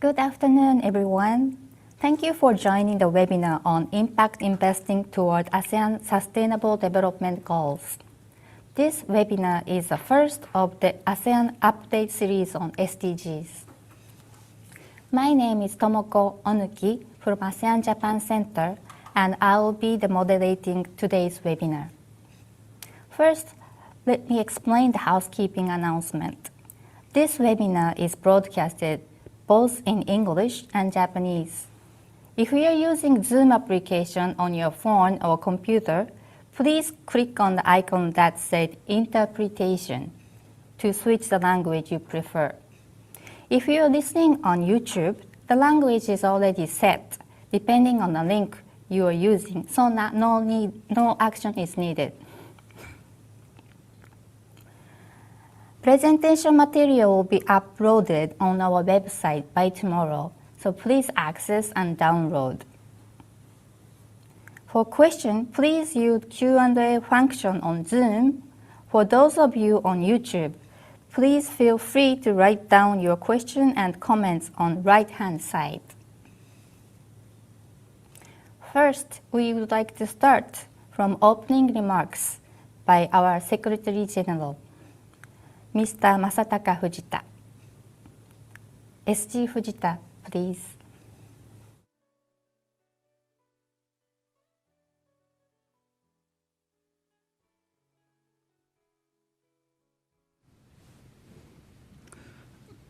Good afternoon, everyone. Thank you for joining the webinar on Impact Investing toward ASEAN Sustainable Development Goals. This webinar is the first of the ASEAN Update series on SDGs. My name is Tomoko Onuki from ASEAN-Japan Center, and I will be the moderating today's webinar. First, let me explain the housekeeping announcement. This webinar is broadcasted both in English and Japanese. If you are using Zoom application on your phone or computer, please click on the icon that says Interpretation to switch the language you prefer. If you are listening on YouTube, the language is already set depending on the link you are using, so no action is needed. Presentation material will be uploaded on our website by tomorrow, so please access and download. For questions, please use Q&A function on Zoom. For those of you on YouTube, please feel free to write down your question and comments on the right-hand side. First, we would like to start from opening remarks by our Secretary General, Mr. Masataka Fujita. SG Fujita, please.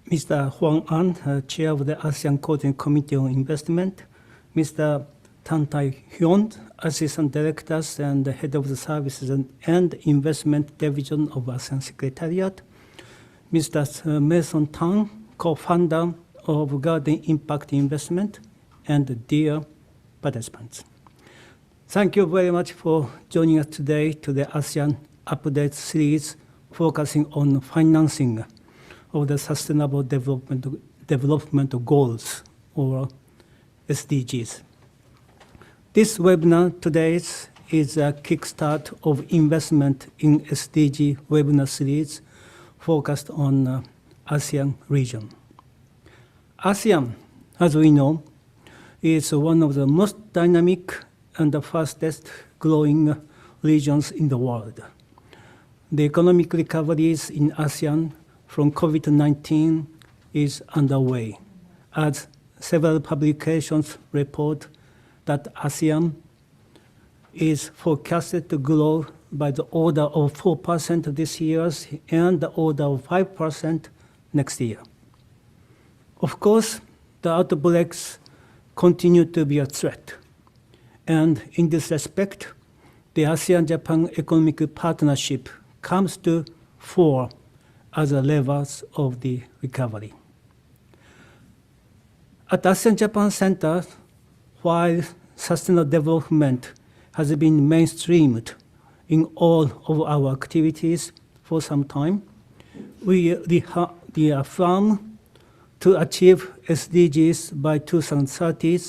Mr. Huang An, Chair of the ASEAN Coordinating Committee on Investment, Mr. Tan Tai-hyun, Assistant Directors and Head of the Services and Investment Division of ASEAN Secretariat, Mr. Mason Tang, Co-founder of Garden Impact Investment, and dear participants. Thank you very much for joining us today to the ASEAN Update series focusing on financing of the Sustainable Development Goals, or SDGs. This webinar today is a kickstart of investment in SDG webinar series focused on ASEAN region. ASEAN, as we know, is one of the most dynamic and the fastest growing regions in the world. The economic recoveries in ASEAN from COVID-19 is underway, as several publications report that ASEAN is forecasted to grow by the order of 4% this year and the order of 5% next year. Of course, the outbreaks continue to be a threat. And in this respect, the ASEAN-Japan Economic Partnership comes to fore as a levers of the recovery. At ASEAN-Japan Center, while sustainable development has been mainstreamed in all of our activities for some time, we affirm to achieve SDGs by 2030,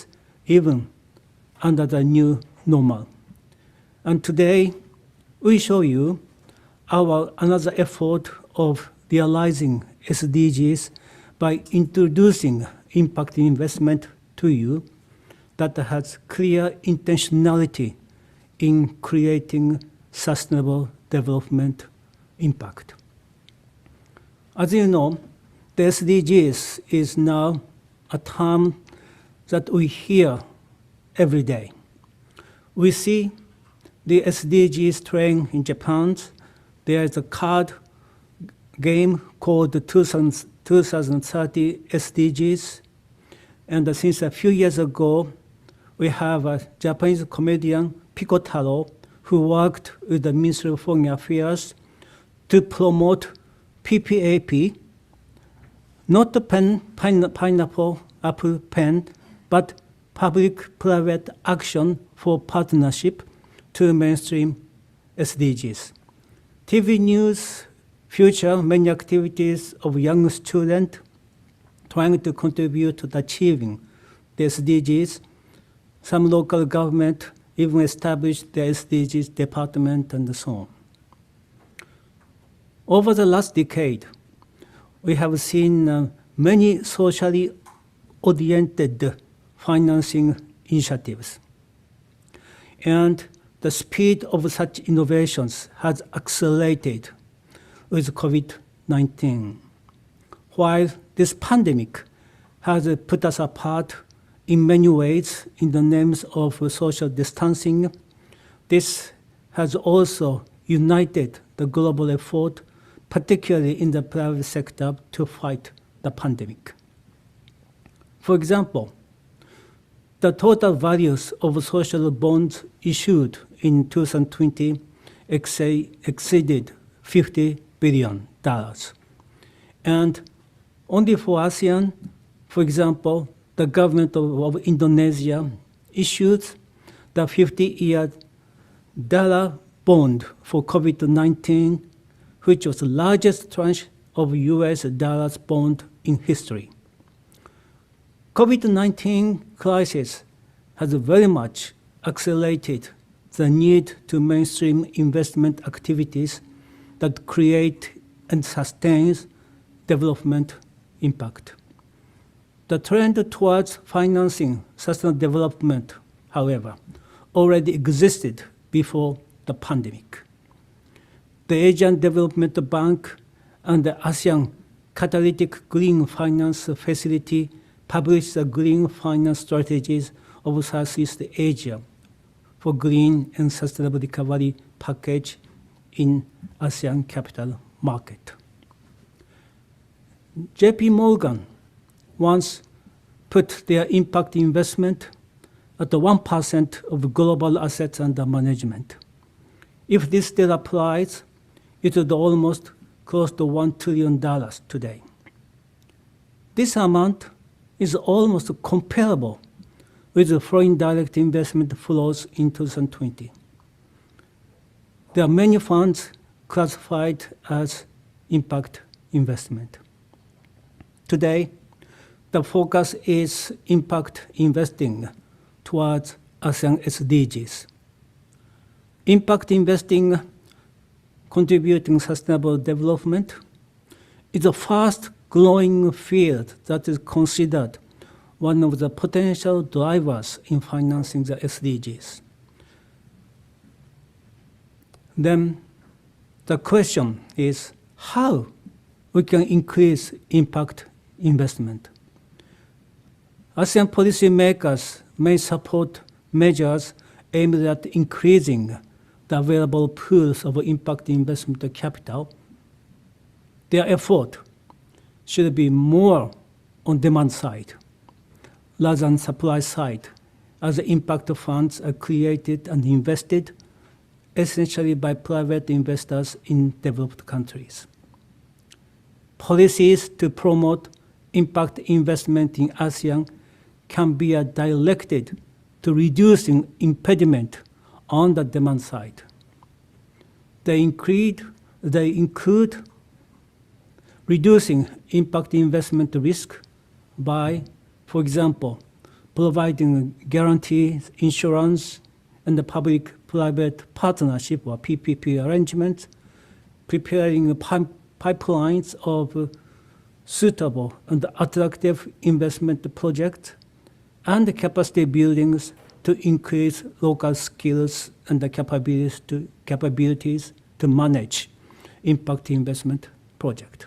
even under the new normal. And today, we show you another effort of realizing SDGs by introducing impact investment to you that has clear intentionality in creating sustainable development impact. As you know, the SDGs is now a term that we hear every day. We see the SDGs train in Japan. There is a card game called the 2030 SDGs. And since a few years ago, we have a Japanese comedian, Pikotaro, who worked with the Ministry of Foreign Affairs to promote PPAP, not the pineapple apple pen, but public-private action for partnership to mainstream SDGs. TV news feature many activities of young students trying to contribute to achieving the SDGs. Some local government even established the SDGs department and so on. Over the last decade, we have seen many socially oriented financing initiatives. And the speed of such innovations has accelerated with COVID-19. While this pandemic has put us apart in many ways in the names of social distancing, this has also united the global effort, particularly in the private sector, to fight the pandemic. For example, the total values of social bonds issued in 2020 exceeded $50 billion. And only for ASEAN, for example, the government of Indonesia issued the 50-year dollar bond for COVID-19, which was the largest tranche of US dollars bond in history. COVID-19 crisis has very much accelerated the need to mainstream investment activities that create and sustains development impact. The trend towards financing sustainable development, however, already existed before the pandemic. The Asian Development Bank and the ASEAN Catalytic Green Finance Facility published the Green Finance Strategies of Southeast Asia for Green and Sustainable Recovery Package in ASEAN Capital Market. JP Morgan once put their impact investment at 1% of global assets under management. If this still applies, it would almost close to $1 trillion today. This amount is almost comparable with the foreign direct investment flows in 2020. There are many funds classified as impact investment. Today, the focus is impact investing towards ASEAN SDGs. Impact investing contributing sustainable development is a fast-growing field that is considered one of the potential drivers in financing the SDGs. Then the question is how we can increase impact investment. ASEAN policymakers may support measures aimed at increasing the available pools of impact investment capital. Their effort should be more on demand side rather than supply side, as impact funds are created and invested essentially by private investors in developed countries. Policies to promote impact investment in ASEAN can be directed to reducing impediment on the demand side. They include reducing impact investment risk by, for example, providing guarantees, insurance, and the public-private partnership or PPP arrangements, preparing pipelines of suitable and attractive investment projects, and capacity buildings to increase local skills and the capabilities to manage impact investment project.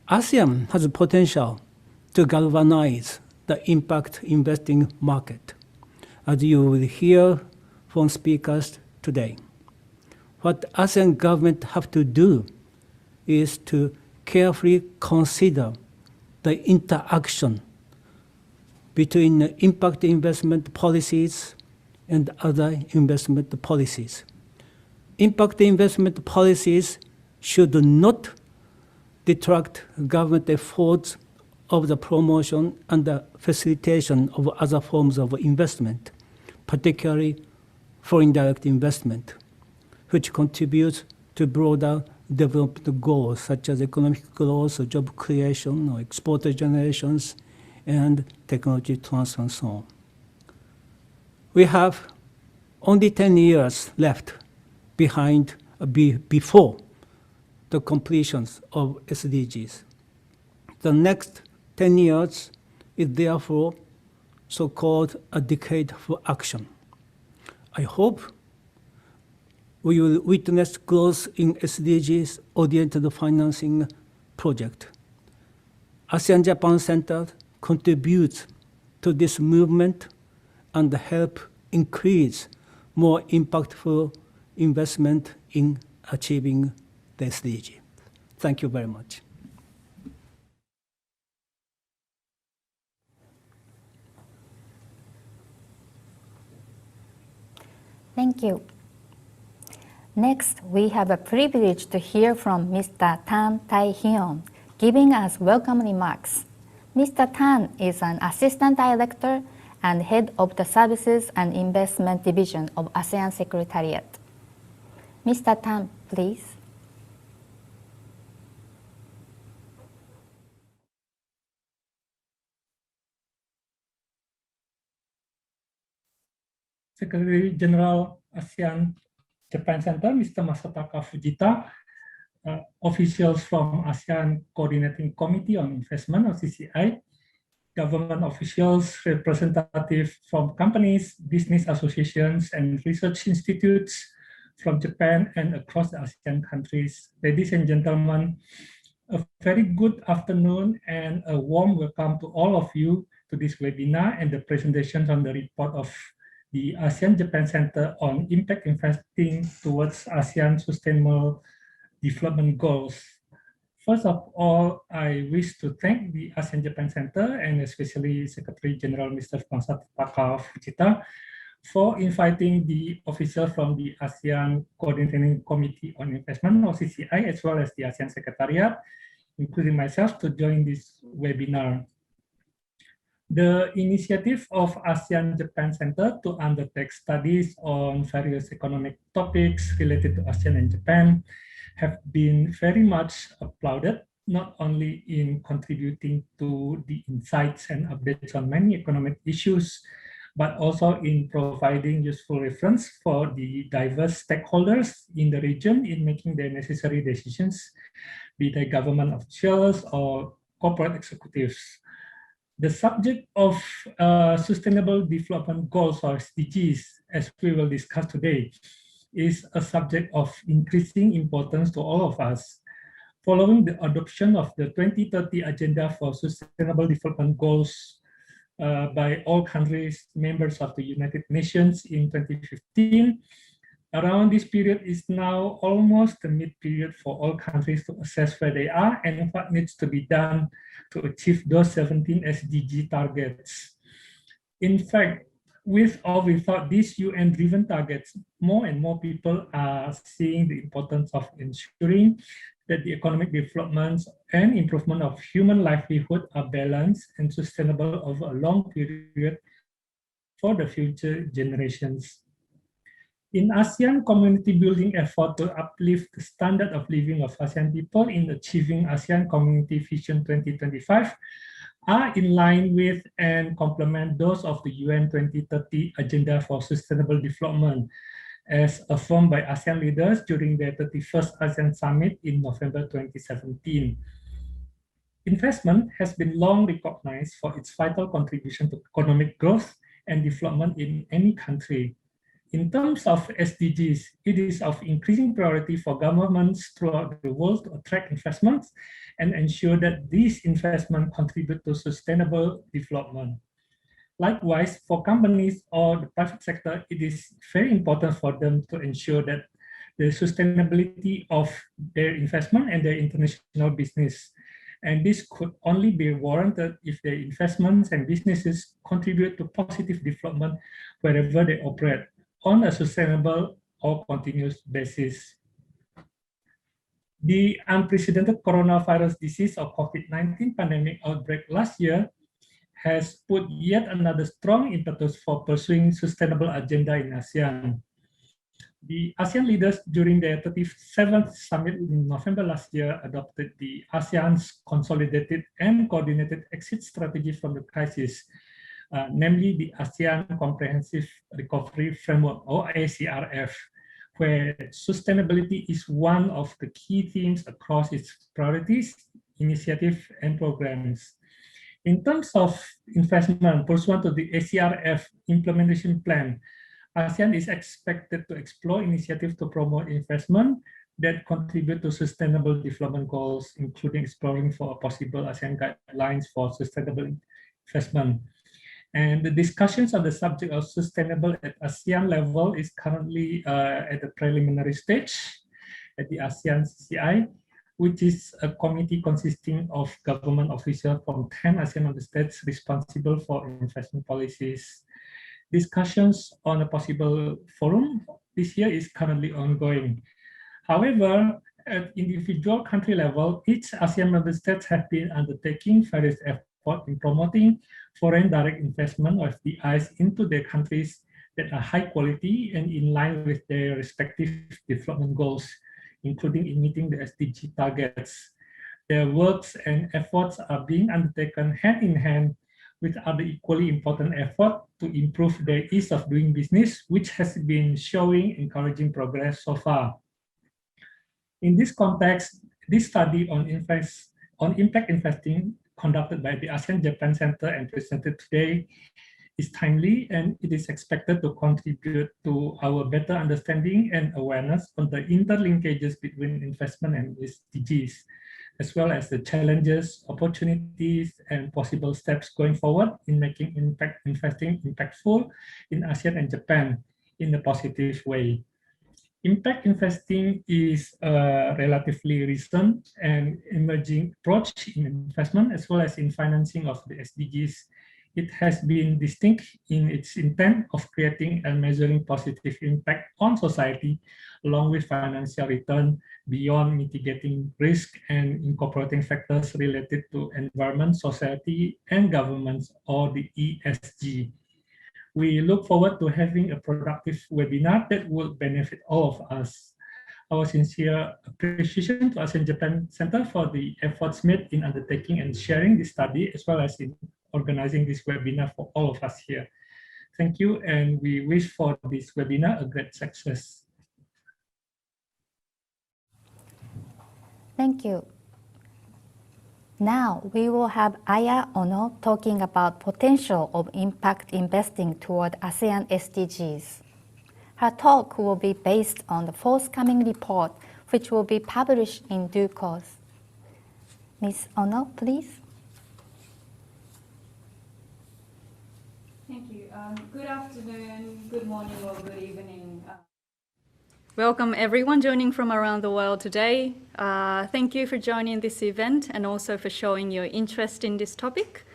ASEAN has the potential to galvanize the impact investing market, as you will hear from speakers today. What ASEAN government have to do is to carefully consider the interaction between impact investment policies and other investment policies. Impact investment policies should not detract government efforts of the promotion and the facilitation of other forms of investment, particularly foreign direct investment, which contributes to broader development goals such as economic growth, or job creation, or export generations, and technology transfer and so on. We have only 10 years left before the completion of SDGs. The next 10 years is therefore so-called a decade for action. I hope we will witness growth in SDGs-oriented financing project. ASEAN-Japan Center contributes to this movement and help increase more impactful investment in achieving the SDG. Thank you very much. Thank you. Next, we have a privilege to hear from Mr. Tan Tae-hyun, giving us welcome remarks. Mr. Tan is an Assistant Director and Head of the Services and Investment Division of ASEAN Secretariat. Mr. Tan, please. Secretary General ASEAN Japan Center, Mr. Masataka Fujita, officials from ASEAN Coordinating Committee on Investment, or CCI, government officials, representatives from companies, business associations, and research institutes from Japan and across the ASEAN countries. Ladies and gentlemen, a very good afternoon and a warm welcome to all of you to this webinar and the presentation on the report of the ASEAN Japan Center on Impact Investing towards ASEAN Sustainable Development Goals. First of all, I wish to thank the ASEAN Japan Center and especially Secretary General Mr. Masataka Fujita for inviting the officials from the ASEAN Coordinating Committee on Investment, or CCI, as well as the ASEAN Secretariat, including myself, to join this webinar. The initiative of ASEAN Japan Center to undertake studies on various economic topics related to ASEAN and Japan have been very much applauded, not only in contributing to the insights and updates on many economic issues, but also in providing useful reference for the diverse stakeholders in the region in making the necessary decisions, be they government officials or corporate executives. The subject of Sustainable Development Goals, or SDGs, as we will discuss today, is a subject of increasing importance to all of us. Following the adoption of the 2030 Agenda for Sustainable Development Goals by all countries members of the United Nations in 2015, around this period is now almost the mid-period for all countries to assess where they are and what needs to be done to achieve those 17 SDG targets. In fact, with or without these UN-driven targets, more and more people are seeing the importance of ensuring that the economic developments and improvement of human livelihood are balanced and sustainable over a long period for the future generations. In ASEAN community building effort to uplift the standard of living of ASEAN people in achieving ASEAN Community Vision 2025 are in line with and complement those of the UN 2030 Agenda for Sustainable Development, as affirmed by ASEAN leaders during their 31st ASEAN Summit in November 2017. Investment has been long recognized for its vital contribution to economic growth and development in any country. In terms of SDGs, it is of increasing priority for governments throughout the world to attract investments and ensure that these investments contribute to sustainable development. Likewise, for companies or the private sector, it is very important for them to ensure that the sustainability of their investment and their international business. And this could only be warranted if their investments and businesses contribute to positive development wherever they operate on a sustainable or continuous basis. The unprecedented coronavirus disease or COVID-19 pandemic outbreak last year has put yet another strong impetus for pursuing sustainable agenda in ASEAN. The ASEAN leaders during their 37th summit in November last year adopted the ASEAN's consolidated and coordinated exit strategy from the crisis, namely the ASEAN Comprehensive Recovery Framework, or ACRF, where sustainability is one of the key themes across its priorities, initiatives, and programs. In terms of investment pursuant to the ACRF implementation plan, ASEAN is expected to explore initiatives to promote investment that contribute to sustainable development goals, including exploring for possible ASEAN guidelines for sustainable investment. And the discussions on the subject of sustainable at ASEAN level is currently at the preliminary stage at the ASEAN CCI, which is a committee consisting of government officials from 10 ASEAN member states responsible for investment policies. Discussions on a possible forum this year is currently ongoing. However, at individual country level, each ASEAN member states have been undertaking various efforts in promoting foreign direct investment or FDIs into their countries that are high quality and in line with their respective development goals, including in meeting the SDG targets. Their works and efforts are being undertaken hand in hand with other equally important efforts to improve their ease of doing business, which has been showing encouraging progress so far. In this context, this study on impact investing conducted by the ASEAN-Japan Center and presented today is timely, and it is expected to contribute to our better understanding and awareness on the interlinkages between investment and SDGs, as well as the challenges, opportunities, and possible steps going forward in making impact investing impactful in ASEAN and Japan in a positive way. Impact investing is a relatively recent and emerging approach in investment as well as in financing of the SDGs. It has been distinct in its intent of creating and measuring positive impact on society, along with financial return beyond mitigating risk and incorporating factors related to environment, society, and governments, or the ESG. We look forward to having a productive webinar that will benefit all of us. Our sincere appreciation to ASEAN-Japan Center for the efforts made in undertaking and sharing this study, as well as in organizing this webinar for all of us here. Thank you, and we wish for this webinar a great success. Thank you. Now we will have Aya Ono talking about potential of impact investing toward ASEAN SDGs. Her talk will be based on the forthcoming report, which will be published in due course. Ms. Ono, please. Thank you. Good afternoon, good morning, or good evening. Welcome everyone joining from around the world today. Thank you for joining this event and also for showing your interest in this topic.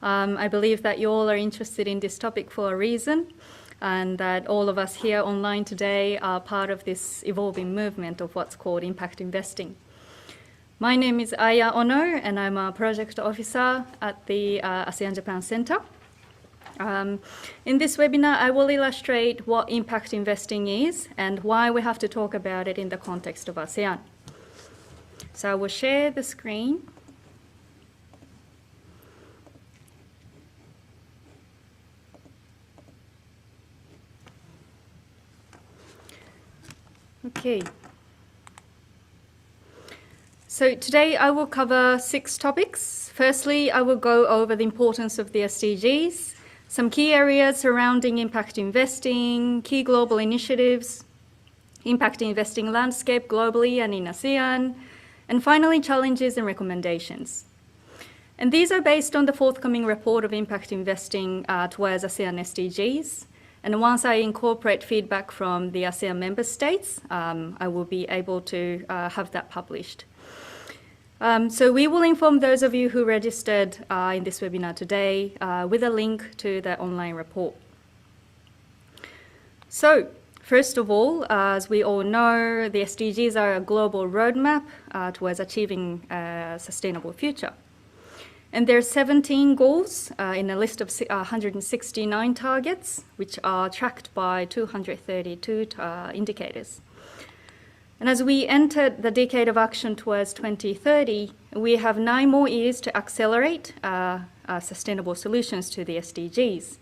I believe that you all are interested in this topic for a reason, and that all of us here online today are part of this evolving movement of what's called impact investing. My name is Aya Ono, and I'm a project officer at the ASEAN-Japan Center. In this webinar, I will illustrate what impact investing is and why we have to talk about it in the context of ASEAN. So I will share the screen. Okay. So today I will cover 6 topics. Firstly, I will go over the importance of the SDGs, some key areas surrounding impact investing, key global initiatives, impact investing landscape globally and in ASEAN, and finally challenges and recommendations. And these are based on the forthcoming report of impact investing towards ASEAN SDGs. And once I incorporate feedback from the ASEAN member states, I will be able to have that published. So we will inform those of you who registered in this webinar today with a link to the online report. So first of all, as we all know, the SDGs are a global roadmap towards achieving a sustainable future. And there are 17 goals in a list of 169 targets, which are tracked by 232 indicators. And as we enter the decade of action towards 2030, we have 9 more years to accelerate sustainable solutions to the SDGs.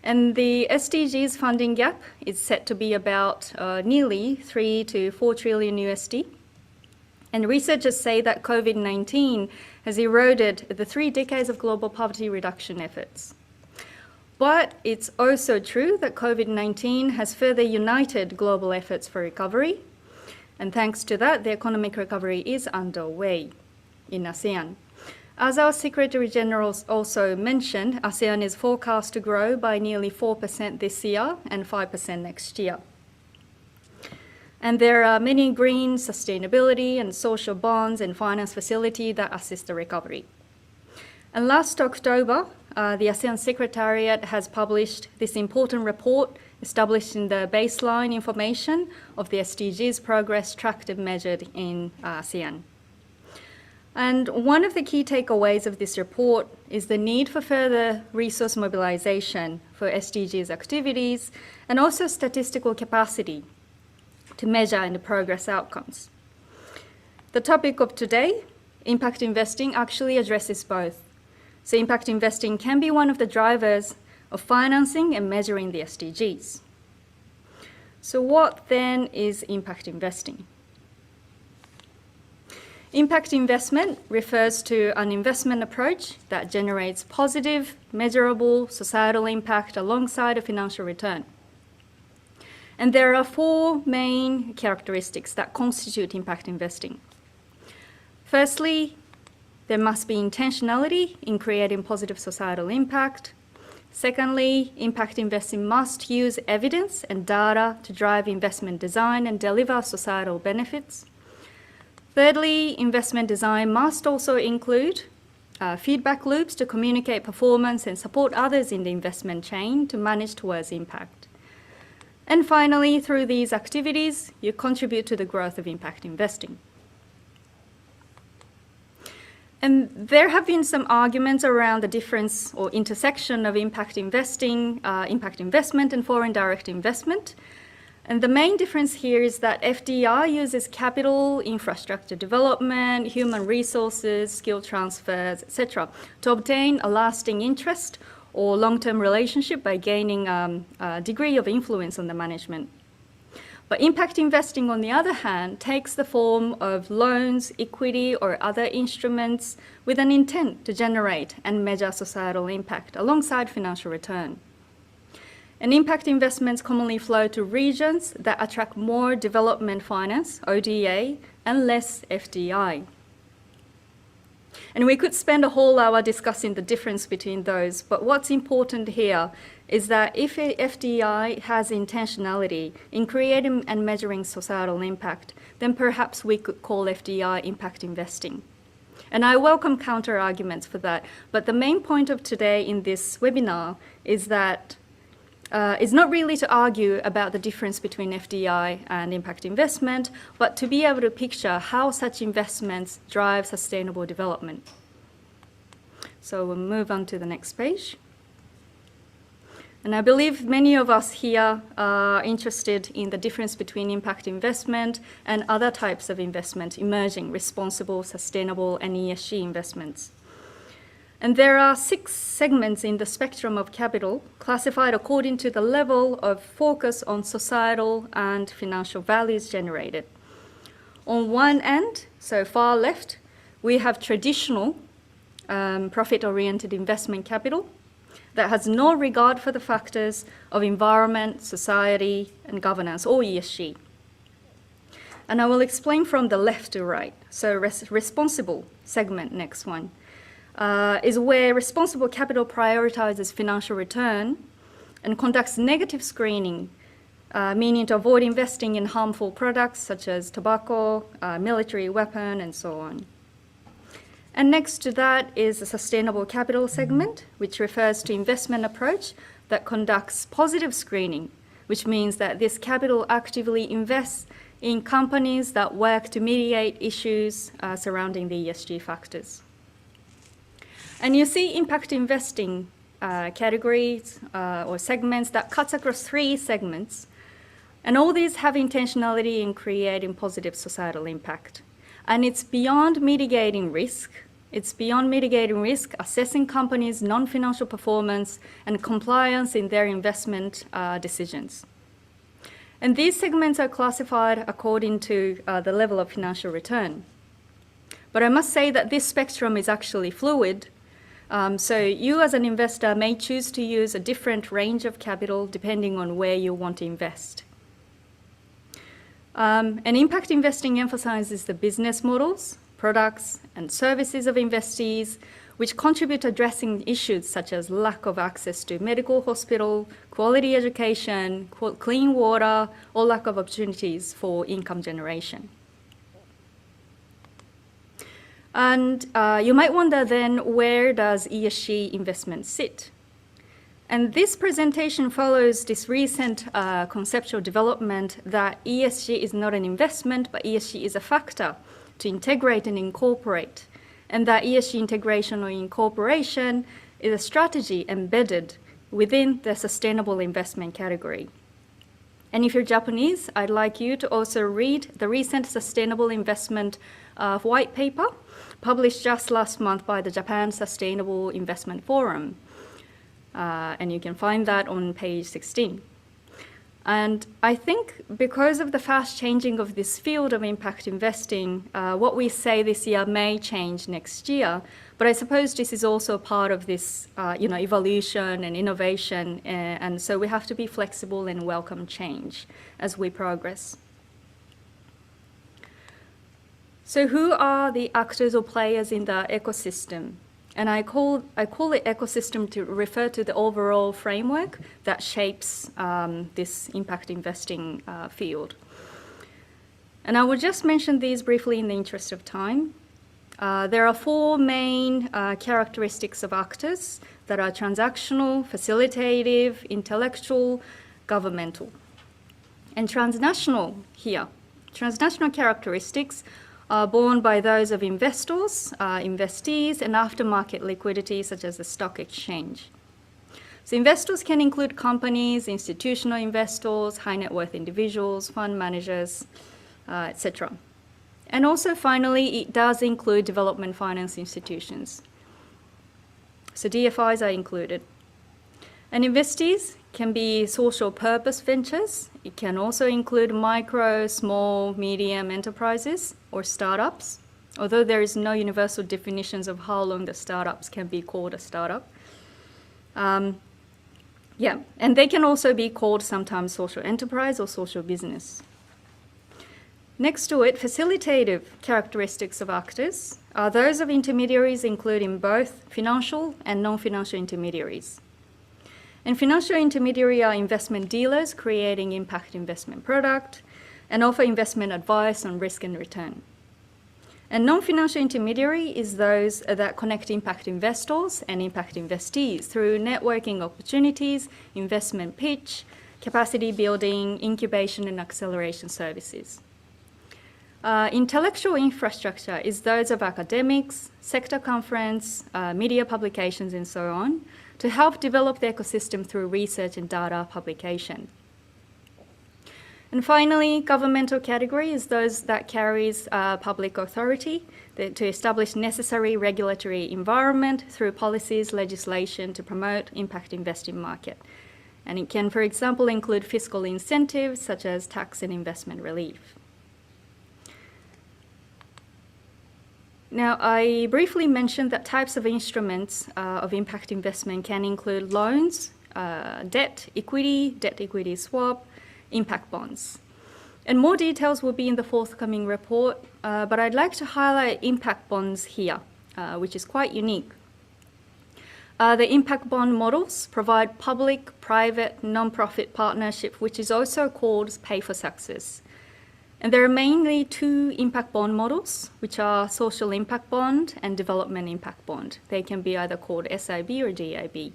And the SDGs funding gap is set to be about nearly $3 to $4 trillion USD. And researchers say that COVID-19 has eroded the 3 decades of global poverty reduction efforts. But it's also true that COVID-19 has further united global efforts for recovery. And thanks to that, the economic recovery is underway in ASEAN. As our Secretary General also mentioned, ASEAN is forecast to grow by nearly 4% this year and 5% next year. And there are many green, sustainability, and social bonds and finance facilities that assist the recovery. And last October, the ASEAN Secretariat has published this important report establishing the baseline information of the SDGs progress tracked and measured in ASEAN. And one of the key takeaways of this report is the need for further resource mobilization for SDGs activities and also statistical capacity to measure and progress outcomes. The topic of today, impact investing, actually addresses both. So impact investing can be one of the drivers of financing and measuring the SDGs. So what then is impact investing? Impact investment refers to an investment approach that generates positive, measurable societal impact alongside a financial return. And there are 4 main characteristics that constitute impact investing. Firstly, there must be intentionality in creating positive societal impact. Secondly, impact investing must use evidence and data to drive investment design and deliver societal benefits. Thirdly, investment design must also include feedback loops to communicate performance and support others in the investment chain to manage towards impact. And finally, through these activities, you contribute to the growth of impact investing. And there have been some arguments around the difference or intersection of impact investing, impact investment and foreign direct investment. And the main difference here is that FDI uses capital, infrastructure development, human resources, skill transfers, etc., to obtain a lasting interest or long-term relationship by gaining a degree of influence on the management. But impact investing, on the other hand, takes the form of loans, equity, or other instruments with an intent to generate and measure societal impact alongside financial return. And impact investments commonly flow to regions that attract more development finance, ODA, and less FDI. And we could spend a whole hour discussing the difference between those, but what's important here is that if a FDI has intentionality in creating and measuring societal impact, then perhaps we could call FDI impact investing. And I welcome counter-arguments for that, but the main point of today in this webinar is that it's not really to argue about the difference between FDI and impact investment, but to be able to picture how such investments drive sustainable development. So we'll move on to the next page. And I believe many of us here are interested in the difference between impact investment and other types of investment, emerging, responsible, sustainable, and ESG investments. And there are 6 segments in the spectrum of capital classified according to the level of focus on societal and financial values generated. On one end, so far left, we have traditional profit-oriented investment capital that has no regard for the factors of environment, society, and governance, or ESG. And I will explain from the left to right. So responsible segment, next one. Is where responsible capital prioritizes financial return and conducts negative screening, meaning to avoid investing in harmful products such as tobacco, military weapon, and so on. And next to that is a sustainable capital segment, which refers to investment approach that conducts positive screening, which means that this capital actively invests in companies that work to mitigate issues surrounding the ESG factors. And you see impact investing categories or segments that cuts across 3 segments. And all these have intentionality in creating positive societal impact. And it's beyond mitigating risk. It's beyond mitigating risk, assessing companies' non-financial performance and compliance in their investment decisions. And these segments are classified according to the level of financial return. But I must say that this spectrum is actually fluid. So you as an investor may choose to use a different range of capital depending on where you want to invest. And impact investing emphasizes the business models, products, and services of investees, which contribute to addressing issues such as lack of access to medical hospital, quality education, clean water, or lack of opportunities for income generation. And you might wonder then, where does ESG investment sit? And this presentation follows this recent conceptual development that ESG is not an investment, but ESG is a factor to integrate and incorporate, and that ESG integration or incorporation is a strategy embedded within the sustainable investment category. And if you're Japanese, I'd like you to also read the recent sustainable investment white paper published just last month by the Japan Sustainable Investment Forum. And you can find that on page 16. And I think because of the fast changing of this field of impact investing, what we say this year may change next year. But I suppose this is also part of this evolution and innovation. And so we have to be flexible and welcome change as we progress. So who are the actors or players in the ecosystem? And I call it ecosystem to refer to the overall framework that shapes this impact investing field. And I will just mention these briefly in the interest of time. There are four main characteristics of actors that are transactional, facilitative, intellectual, governmental. And transnational here. Transnational characteristics are borne by those of investors, investees, and aftermarket liquidity, such as the stock exchange. So investors can include companies, institutional investors, high net worth individuals, fund managers, etc. And also, finally, it does include development finance institutions. So DFIs are included. And investees can be social purpose ventures. It can also include micro, small, medium enterprises or startups, although there is no universal definitions of how long the startups can be called a startup. And they can also be called sometimes social enterprise or social business. Next to it, facilitative characteristics of actors are those of intermediaries, including both financial and non-financial intermediaries. And financial intermediary are investment dealers creating impact investment product and offer investment advice on risk and return. And non-financial intermediary is those that connect impact investors and impact investees through networking opportunities, investment pitch, capacity building, incubation and acceleration services. Intellectual infrastructure is those of academics, sector conference, media publications, and so on, to help develop the ecosystem through research and data publication. And finally, governmental category is those that carries public authority to establish necessary regulatory environment through policies, legislation to promote impact investing market. And it can, for example, include fiscal incentives such as tax and investment relief. Now, I briefly mentioned that types of instruments of impact investment can include loans, debt equity swap, impact bonds. And more details will be in the forthcoming report, but I'd like to highlight impact bonds here, which is quite unique. The impact bond models provide public-private non-profit partnership, which is also called pay for success. And there are mainly two impact bond models, which are social impact bond and development impact bond. They can be either called SIB or DIB.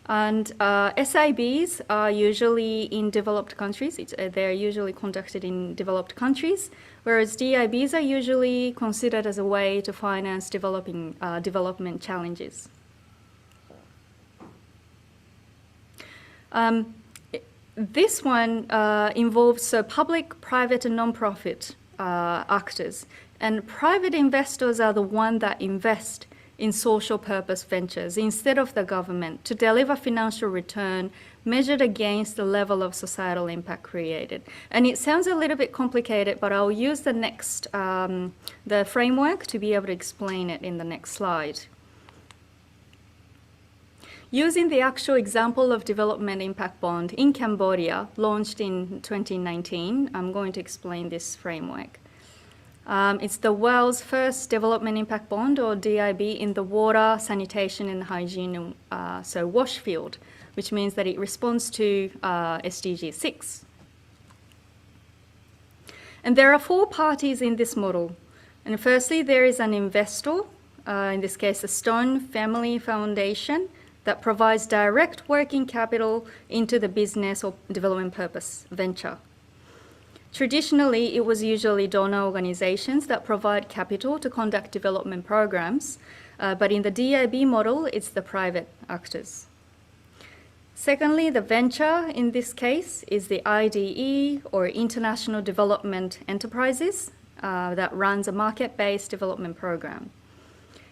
And SIBs are usually in developed countries. They're usually conducted in developed countries, whereas DIBs are usually considered as a way to finance development challenges. This one involves public, private, and non-profit actors. And private investors are the ones that invest in social purpose ventures instead of the government to deliver financial return measured against the level of societal impact created. And it sounds a little bit complicated, but I'll use the next, the framework to be able to explain it in the next slide. Using the actual example of development impact bond in Cambodia, launched in 2019, I'm going to explain this framework. It's the world's first development impact bond, or DIB, in the water, sanitation and hygiene, so WASH field, which means that it responds to SDG 6. And there are 4 parties in this model. And firstly, there is an investor, in this case, the Stone Family Foundation, that provides direct working capital into the business or development purpose venture. Traditionally, it was usually donor organizations that provide capital to conduct development programs, but in the DIB model, it's the private actors. Secondly, the venture in this case is the IDE, or International Development Enterprises, that runs a market-based development program.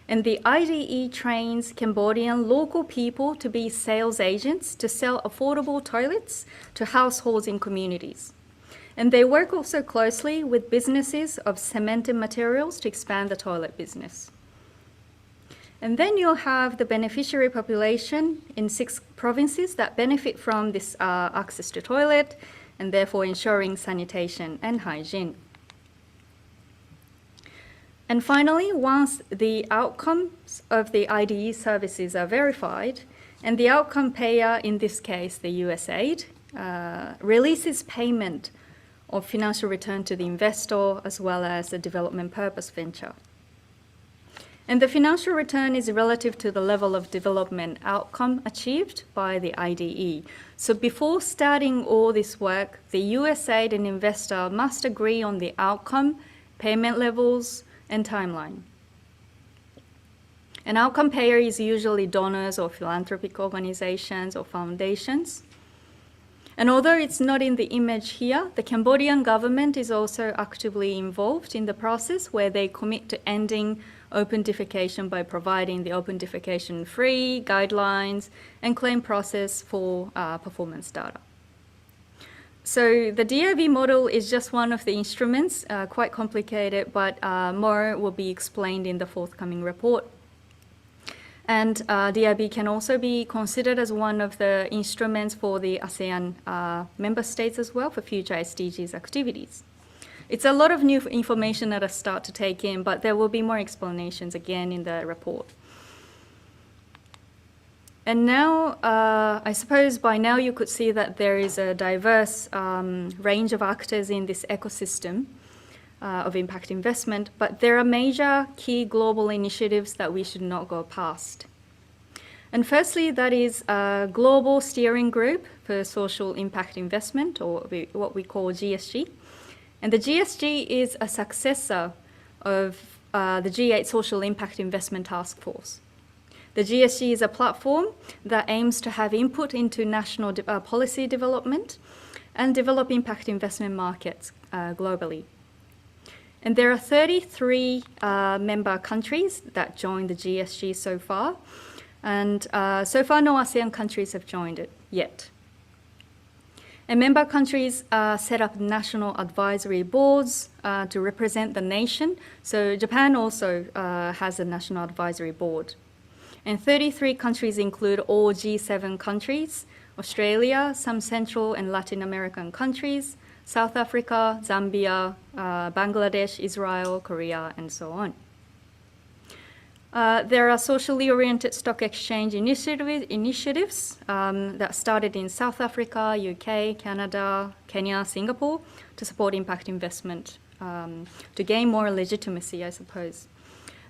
And the IDE trains Cambodian local people to be sales agents to sell affordable toilets to households in communities. And they work also closely with businesses of cemented materials to expand the toilet business. And then you'll have the beneficiary population in 6 provinces that benefit from this access to toilet, and therefore ensuring sanitation and hygiene. And finally, once the outcomes of the IDE services are verified, and the outcome payer, in this case the USAID, releases payment of financial return to the investor as well as the development purpose venture. And the financial return is relative to the level of development outcome achieved by the IDE. So before starting all this work, the USAID and investor must agree on the outcome, payment levels, and timeline. An outcome payer is usually donors or philanthropic organizations or foundations. And although it's not in the image here, the Cambodian government is also actively involved in the process, where they commit to ending open defecation by providing the open defecation-free guidelines and claim process for performance data. So the DIB model is just one of the instruments, quite complicated, but more will be explained in the forthcoming report. And DIB can also be considered as one of the instruments for the ASEAN member states as well for future SDGs activities. It's a lot of new information at a start to take in, but there will be more explanations again in the report. And now, I suppose by now you could see that there is a diverse range of actors in this ecosystem of impact investment, but there are major key global initiatives that we should not go past. And firstly, that is a global steering group for social impact investment, or what we call GSG. And the GSG is a successor of the G8 Social Impact Investment Task Force. The GSG is a platform that aims to have input into national policy development and develop impact investment markets globally. And there are 33 member countries that joined the GSG so far. And so far, no ASEAN countries have joined it yet. And member countries set up national advisory boards to represent the nation. So Japan also has a national advisory board. And 33 countries include all G7 countries, Australia, some Central and Latin American countries, South Africa, Zambia, Bangladesh, Israel, Korea, and so on. There are socially oriented stock exchange initiatives that started in South Africa, UK, Canada, Kenya, Singapore to support impact investment, to gain more legitimacy, I suppose.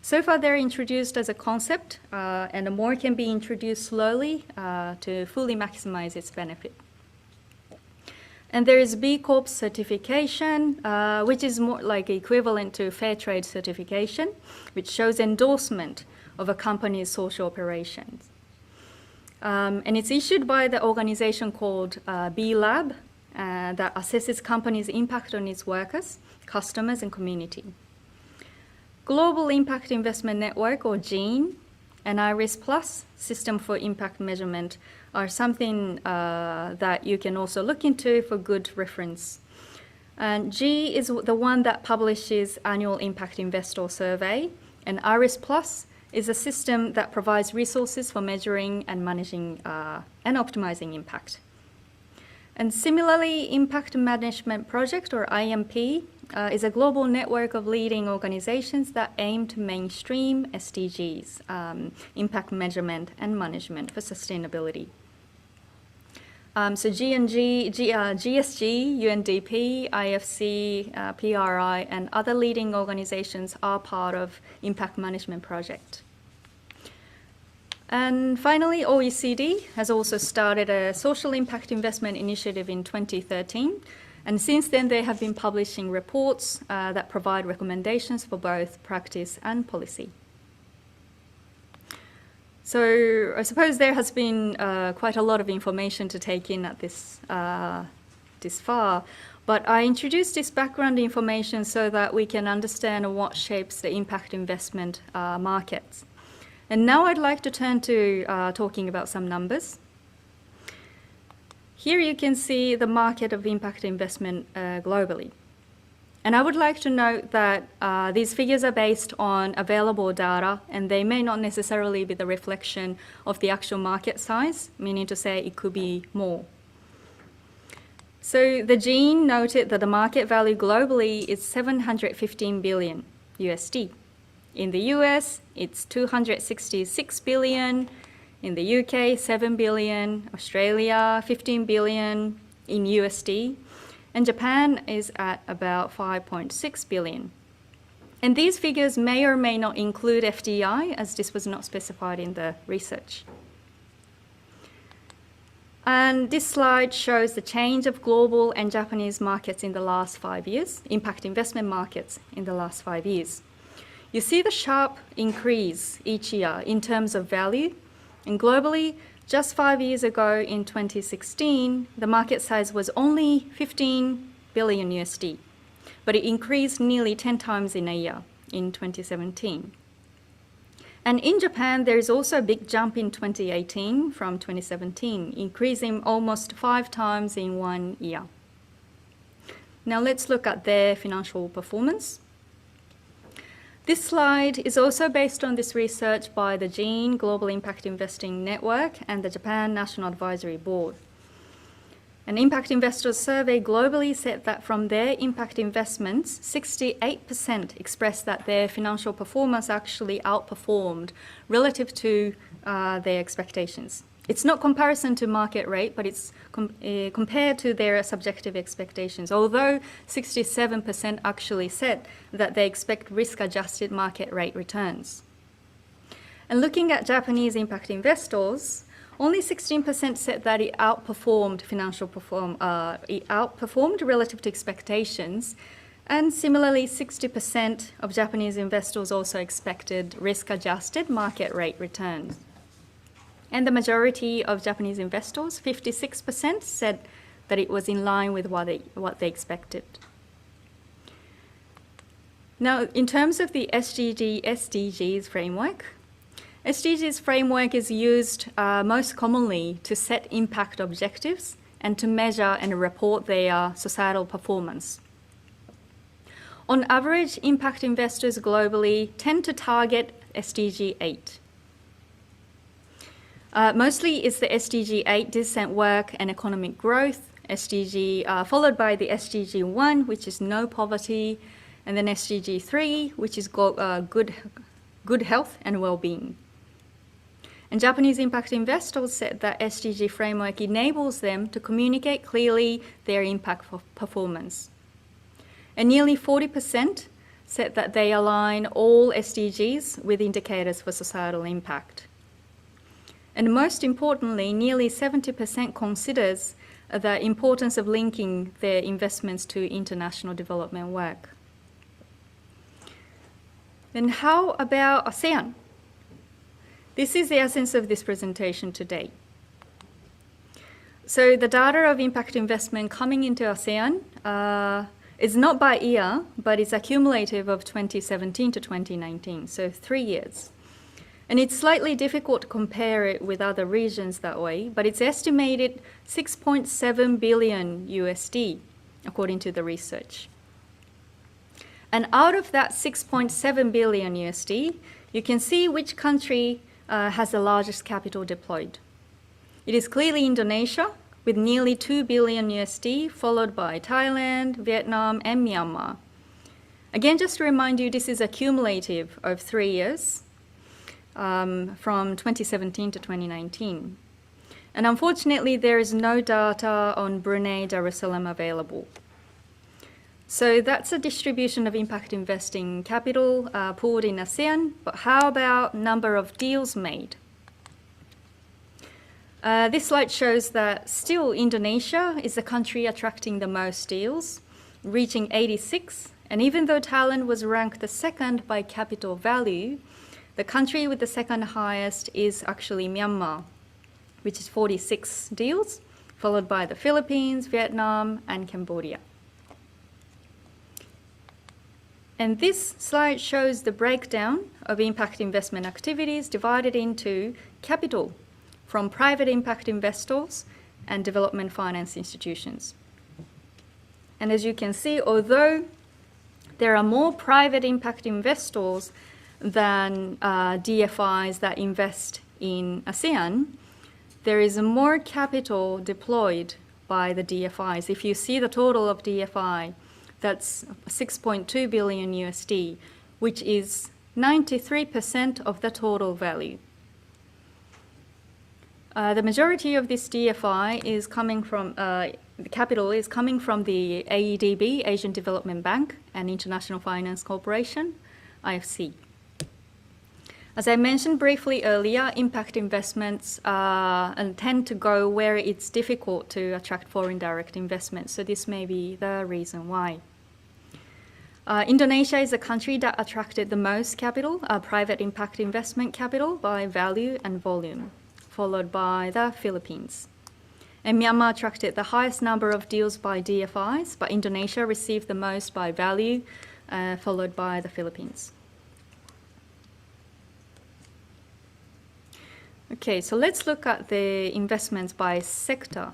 So far, they're introduced as a concept, and more can be introduced slowly to fully maximize its benefit. And there is B Corp certification, which is more like equivalent to fair trade certification, which shows endorsement of a company's social operations. And it's issued by the organization called B Lab that assesses companies' impact on its workers, customers, and community. Global Impact Investment Network, or GEAN, and IRIS Plus, System for Impact Measurement, are something that you can also look into for good reference. And G is the one that publishes annual impact investor survey, and IRIS Plus is a system that provides resources for measuring and managing and optimizing impact. And similarly, Impact Management Project, or IMP, is a global network of leading organizations that aim to mainstream SDGs, impact measurement and management for sustainability. So GSG, UNDP, IFC, PRI, and other leading organizations are part of Impact Management Project. And finally, OECD has also started a social impact investment initiative in 2013. And since then, they have been publishing reports that provide recommendations for both practice and policy. So I suppose there has been quite a lot of information to take in at this far, but I introduced this background information so that we can understand what shapes the impact investment markets. And now I'd like to turn to talking about some numbers. Here you can see the market of impact investment globally. And I would like to note that these figures are based on available data, and they may not necessarily be the reflection of the actual market size, meaning to say it could be more. So the GEAN noted that the market value globally is $715 billion USD. In the US, it's $266 billion. In the UK, $7 billion. Australia, $15 billion in USD. And Japan is at about $5.6 billion. And these figures may or may not include FDI, as this was not specified in the research. And this slide shows the change of global and Japanese markets in the last 5 years, impact investment markets in the last 5 years. You see the sharp increase each year in terms of value. And globally, just 5 years ago in 2016, the market size was only 15 billion USD, but it increased nearly 10 times in a year in 2017. And in Japan, there is also a big jump in 2018 from 2017, increasing almost 5 times in 1 year. Now let's look at their financial performance. This slide is also based on this research by the GEAN Global Impact Investing Network and the Japan National Advisory Board. An impact investors survey globally said that from their impact investments, 68% expressed that their financial performance actually outperformed relative to their expectations. It's not comparison to market rate, but it's compared to their subjective expectations, although 67% actually said that they expect risk-adjusted market rate returns. And looking at Japanese impact investors, only 16% said that it outperformed it outperformed relative to expectations, and similarly 60% of Japanese investors also expected risk-adjusted market rate returns. And the majority of Japanese investors, 56%, said that it was in line with what they expected. Now, in terms of the SDGs framework, SDGs framework is used most commonly to set impact objectives and to measure and report their societal performance. On average, impact investors globally tend to target SDG 8. Mostly it's the SDG 8, decent work and economic growth, SDG followed by the SDG 1, which is no poverty, and then SDG 3, which is good health and well-being. And Japanese impact investors said that SDG framework enables them to communicate clearly their impact performance. And nearly 40% said that they align all SDGs with indicators for societal impact. And most importantly, nearly 70% considers the importance of linking their investments to international development work. Then how about ASEAN? This is the essence of this presentation today. So the data of impact investment coming into ASEAN is not by year, but it's accumulative of 2017 to 2019, so 3 years. And it's slightly difficult to compare it with other regions that way, but it's estimated 6.7 billion USD, according to the research. And out of that 6.7 billion USD, you can see which country has the largest capital deployed. It is clearly Indonesia, with nearly 2 billion USD, followed by Thailand, Vietnam, and Myanmar. Again, just to remind you, this is a cumulative of 3 years, from 2017 to 2019. And unfortunately, there is no data on Brunei Darussalam available. So that's a distribution of impact investing capital pooled in ASEAN, but how about number of deals made? This slide shows that still Indonesia is the country attracting the most deals, reaching 86. And even though Thailand was ranked the second by capital value, the country with the second highest is actually Myanmar, which is 46 deals, followed by the Philippines, Vietnam, and Cambodia. And this slide shows the breakdown of impact investment activities divided into capital from private impact investors and development finance institutions. And as you can see, although there are more private impact investors than DFIs that invest in ASEAN, there is more capital deployed by the DFIs. If you see the total of DFI, that's 6.2 billion USD, which is 93% of the total value. The majority of this DFI is coming from, the capital is coming from the AEDB, Asian Development Bank, and International Finance Corporation, IFC. As I mentioned briefly earlier, impact investments tend to go where it's difficult to attract foreign direct investment, so this may be the reason why. Indonesia is a country that attracted the most capital, private impact investment capital by value and volume, followed by the Philippines. And Myanmar attracted the highest number of deals by DFIs, but Indonesia received the most by value, followed by the Philippines. Okay, so let's look at the investments by sector.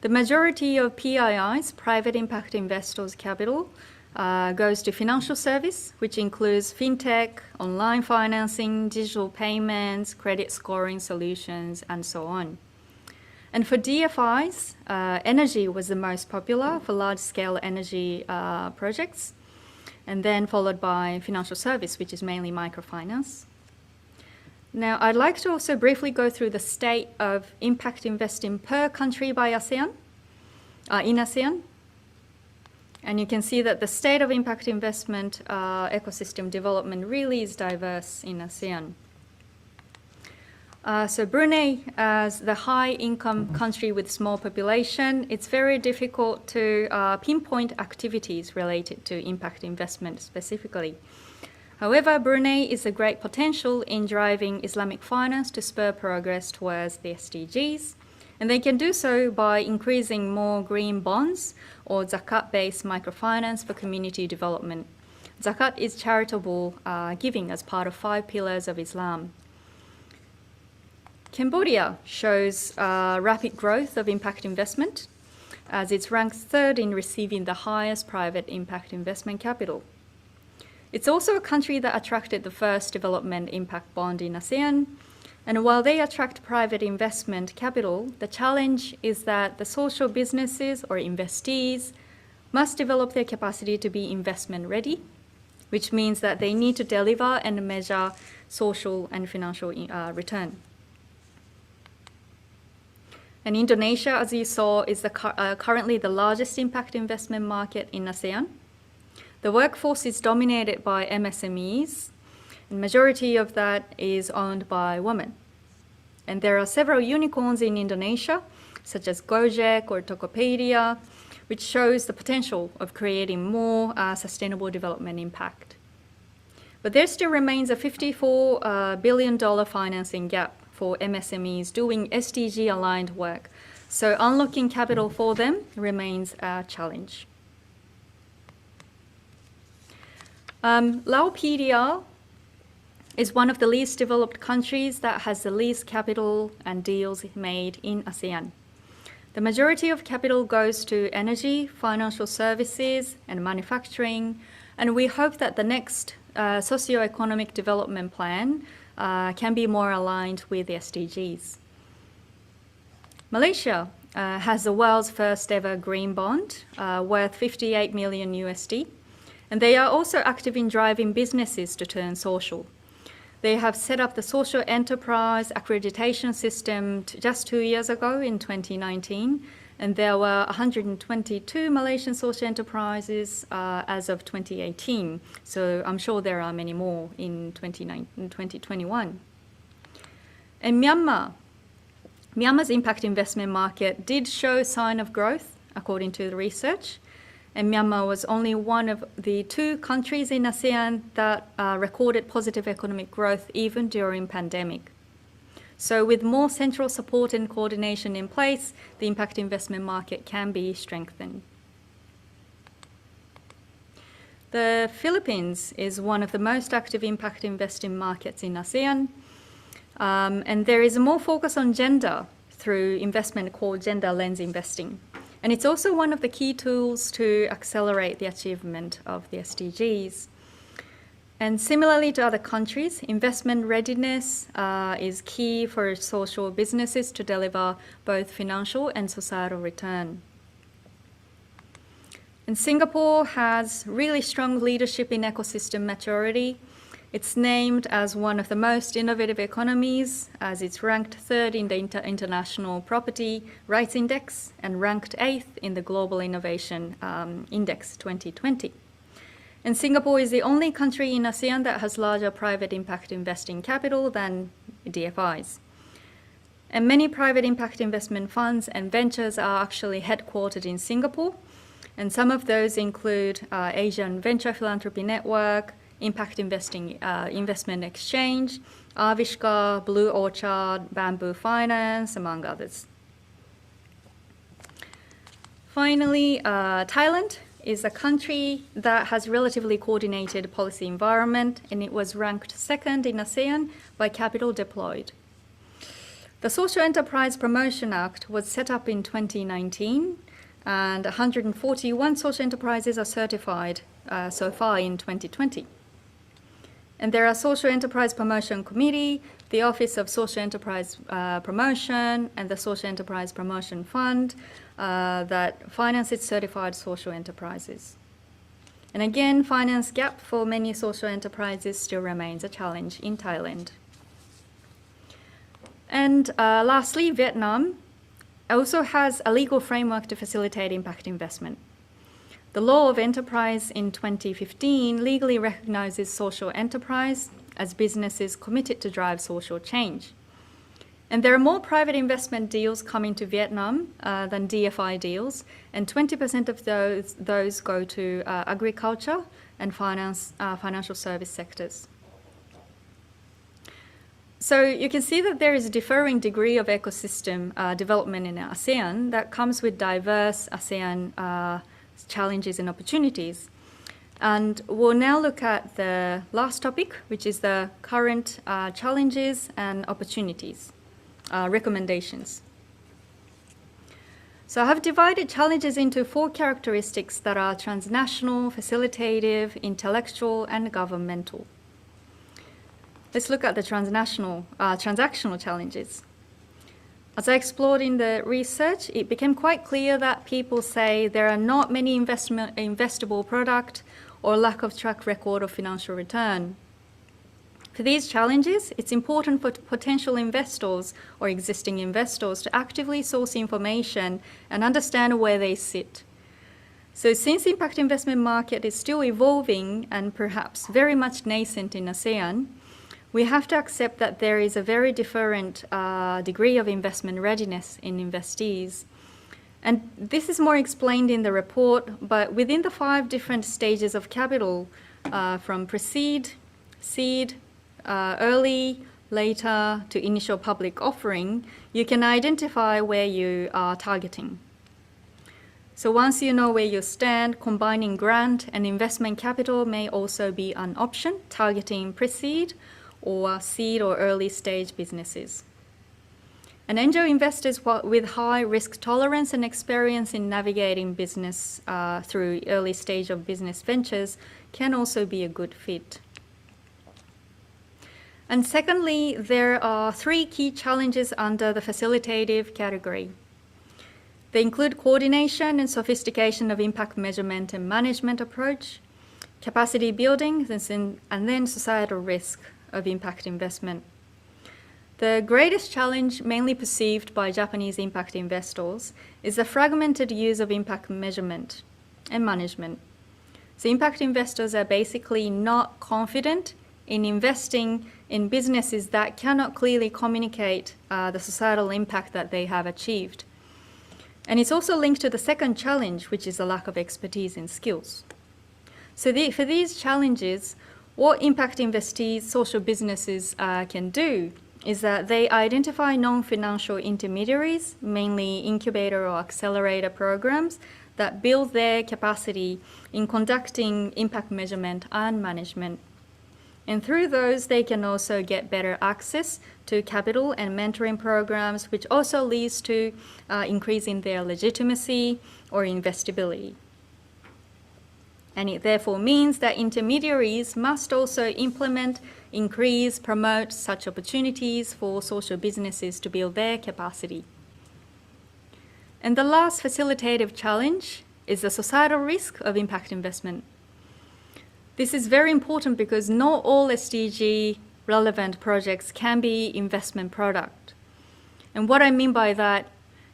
The majority of PII's, private impact investors' capital, goes to financial service, which includes fintech, online financing, digital payments, credit scoring solutions, and so on. And for DFIs, energy was the most popular for large-scale energy projects, and then followed by financial service, which is mainly microfinance. Now, I'd like to also briefly go through the state of impact investing per country by ASEAN, in ASEAN. And you can see that the state of impact investment ecosystem development really is diverse in ASEAN. So Brunei, as the high-income country with small population, it's very difficult to pinpoint activities related to impact investment specifically. However, Brunei is a great potential in driving Islamic finance to spur progress towards the SDGs, and they can do so by increasing more green bonds or zakat-based microfinance for community development. Zakat is charitable giving as part of 5 pillars of Islam. Cambodia shows rapid growth of impact investment, as it's ranked 3rd in receiving the highest private impact investment capital. It's also a country that attracted the first development impact bond in ASEAN, and while they attract private investment capital, the challenge is that the social businesses or investees must develop their capacity to be investment ready, which means that they need to deliver and measure social and financial return. And Indonesia, as you saw, is currently the largest impact investment market in ASEAN. The workforce is dominated by MSMEs, and majority of that is owned by women. And there are several unicorns in Indonesia, such as Gojek or Tokopedia, which shows the potential of creating more sustainable development impact. But there still remains a $54 billion financing gap for MSMEs doing SDG-aligned work, so unlocking capital for them remains a challenge. Laopedia is one of the least developed countries that has the least capital and deals made in ASEAN. The majority of capital goes to energy, financial services, and manufacturing, and we hope that the next socio-economic development plan can be more aligned with the SDGs. Malaysia has the world's first ever green bond worth 58 million USD, and they are also active in driving businesses to turn social. They have set up the social enterprise accreditation system just 2 years ago in 2019, and there were 122 Malaysian social enterprises as of 2018. So I'm sure there are many more in 2021. And Myanmar's impact investment market did show sign of growth, according to the research. And Myanmar was only one of the 2 countries in ASEAN that recorded positive economic growth even during pandemic. So with more central support and coordination in place, the impact investment market can be strengthened. The Philippines is one of the most active impact investing markets in ASEAN. And there is more focus on gender through investment called gender lens investing. And it's also one of the key tools to accelerate the achievement of the SDGs. And similarly to other countries, investment readiness is key for social businesses to deliver both financial and societal return. And Singapore has really strong leadership in ecosystem maturity. It's named as one of the most innovative economies, as it's ranked 3rd in the International Property Rights Index and ranked 8th in the Global Innovation Index 2020. And Singapore is the only country in ASEAN that has larger private impact investing capital than DFIs. And many private impact investment funds and ventures are actually headquartered in Singapore. And some of those include Asian Venture Philanthropy Network, Impact Investing Investment Exchange, Avishka, Blue Orchard, Bamboo Finance, among others. Finally, Thailand is a country that has relatively coordinated policy environment, and it was ranked 2nd in ASEAN by capital deployed. The Social Enterprise Promotion Act was set up in 2019, and 141 social enterprises are certified so far in 2020. And there are Social Enterprise Promotion Committee, the Office of Social Enterprise Promotion, and the Social Enterprise Promotion Fund that finances certified social enterprises. And again, finance gap for many social enterprises still remains a challenge in Thailand. And lastly, Vietnam also has a legal framework to facilitate impact investment. The law of enterprise in 2015 legally recognizes social enterprise as businesses committed to drive social change. And there are more private investment deals coming to Vietnam than DFI deals, and 20% of those go to agriculture and financial service sectors. So you can see that there is a differing degree of ecosystem development in ASEAN that comes with diverse ASEAN challenges and opportunities. And we'll now look at the last topic, which is the current challenges and opportunities, recommendations. So I have divided challenges into 4 characteristics that are transnational, facilitative, intellectual, and governmental. Let's look at the transactional challenges. As I explored in the research, it became quite clear that people say there are not many investable product or lack of track record of financial return. For these challenges, it's important for potential investors or existing investors to actively source information and understand where they sit. So since the impact investment market is still evolving and perhaps very much nascent in ASEAN, we have to accept that there is a very different degree of investment readiness in investees. And this is more explained in the report, but within the 5 different stages of capital, from pre-seed, seed, early, later to initial public offering, you can identify where you are targeting. So once you know where you stand, combining grant and investment capital may also be an option, targeting pre-seed or seed or early stage businesses. And angel investors with high risk tolerance and experience in navigating business through early stage of business ventures can also be a good fit. And secondly, there are 3 key challenges under the facilitative category. They include coordination and sophistication of impact measurement and management approach, capacity building, and then societal risk of impact investment. The greatest challenge, mainly perceived by Japanese impact investors, is the fragmented use of impact measurement and management. So impact investors are basically not confident in investing in businesses that cannot clearly communicate the societal impact that they have achieved. And it's also linked to the second challenge, which is the lack of expertise and skills. So for these challenges, what impact investees, social businesses can do is that they identify non-financial intermediaries, mainly incubator or accelerator programs, that build their capacity in conducting impact measurement and management. And through those, they can also get better access to capital and mentoring programs, which also leads to increasing their legitimacy or investability. And it therefore means that intermediaries must also implement, increase, promote such opportunities for social businesses to build their capacity. And the last facilitative challenge is the societal risk of impact investment. This is very important because not all SDG relevant projects can be investment product. And what I mean by that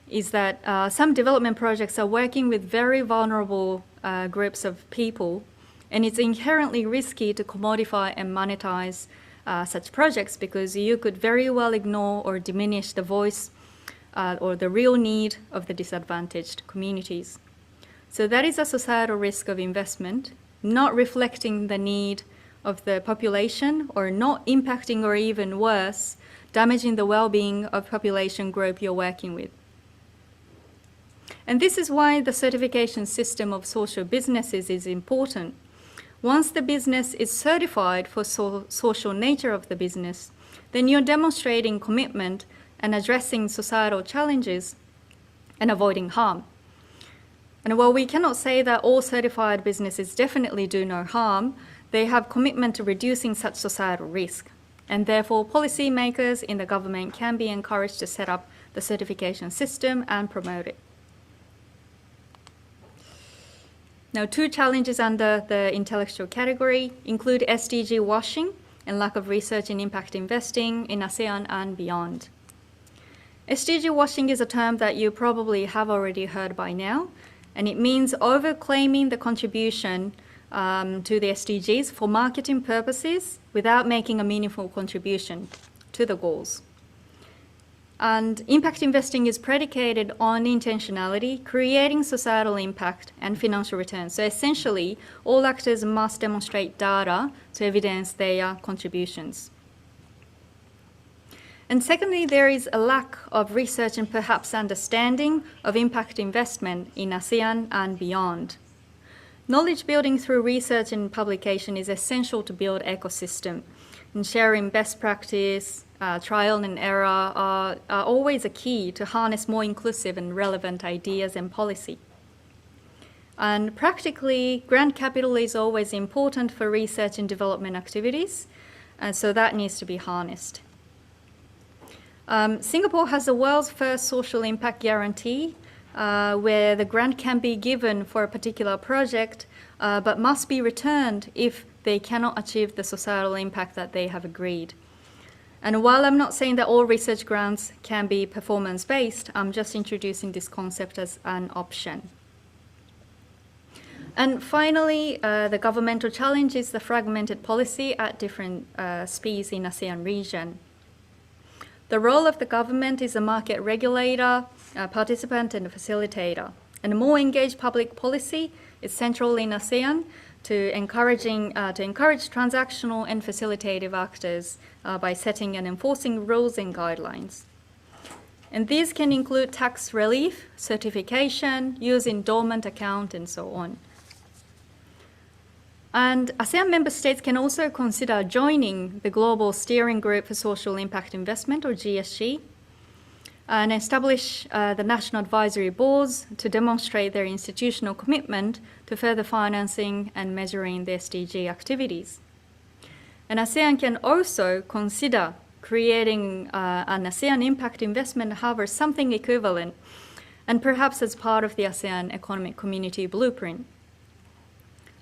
is that some development projects are working with very vulnerable groups of people, and it's inherently risky to commodify and monetize such projects because you could very well ignore or diminish the voice or the real need of the disadvantaged communities. So that is a societal risk of investment, not reflecting the need of the population or not impacting or even worse, damaging the well-being of population group you're working with. And this is why the certification system of social businesses is important. Once the business is certified for social nature of the business, then you're demonstrating commitment and addressing societal challenges and avoiding harm. And while we cannot say that all certified businesses definitely do no harm, they have commitment to reducing such societal risk. And therefore, policymakers in the government can be encouraged to set up the certification system and promote it. Now, 2 challenges under the intellectual category include SDG washing and lack of research in impact investing in ASEAN and beyond. SDG washing is a term that you probably have already heard by now, and it means overclaiming the contribution to the SDGs for marketing purposes without making a meaningful contribution to the goals. And impact investing is predicated on intentionality, creating societal impact and financial returns. So essentially, all actors must demonstrate data to evidence their contributions. And secondly, there is a lack of research and perhaps understanding of impact investment in ASEAN and beyond. Knowledge building through research and publication is essential to build ecosystem. And sharing best practice, trial and error are always a key to harness more inclusive and relevant ideas and policy. And practically, grant capital is always important for research and development activities, and so that needs to be harnessed. Singapore has the world's first social impact guarantee, where the grant can be given for a particular project, but must be returned if they cannot achieve the societal impact that they have agreed. And while I'm not saying that all research grants can be performance-based, I'm just introducing this concept as an option. And finally, the governmental challenge is the fragmented policy at different speeds in ASEAN region. The role of the government is a market regulator, a participant, and a facilitator. And a more engaged public policy is central in ASEAN to encourage transactional and facilitative actors by setting and enforcing rules and guidelines. And these can include tax relief, certification, use in dormant account, and so on. And ASEAN member states can also consider joining the Global Steering Group for Social Impact Investment, or GSG, and establish the national advisory boards to demonstrate their institutional commitment to further financing and measuring the SDG activities. And ASEAN can also consider creating an ASEAN Impact Investment Hub or something equivalent, and perhaps as part of the ASEAN Economic Community Blueprint.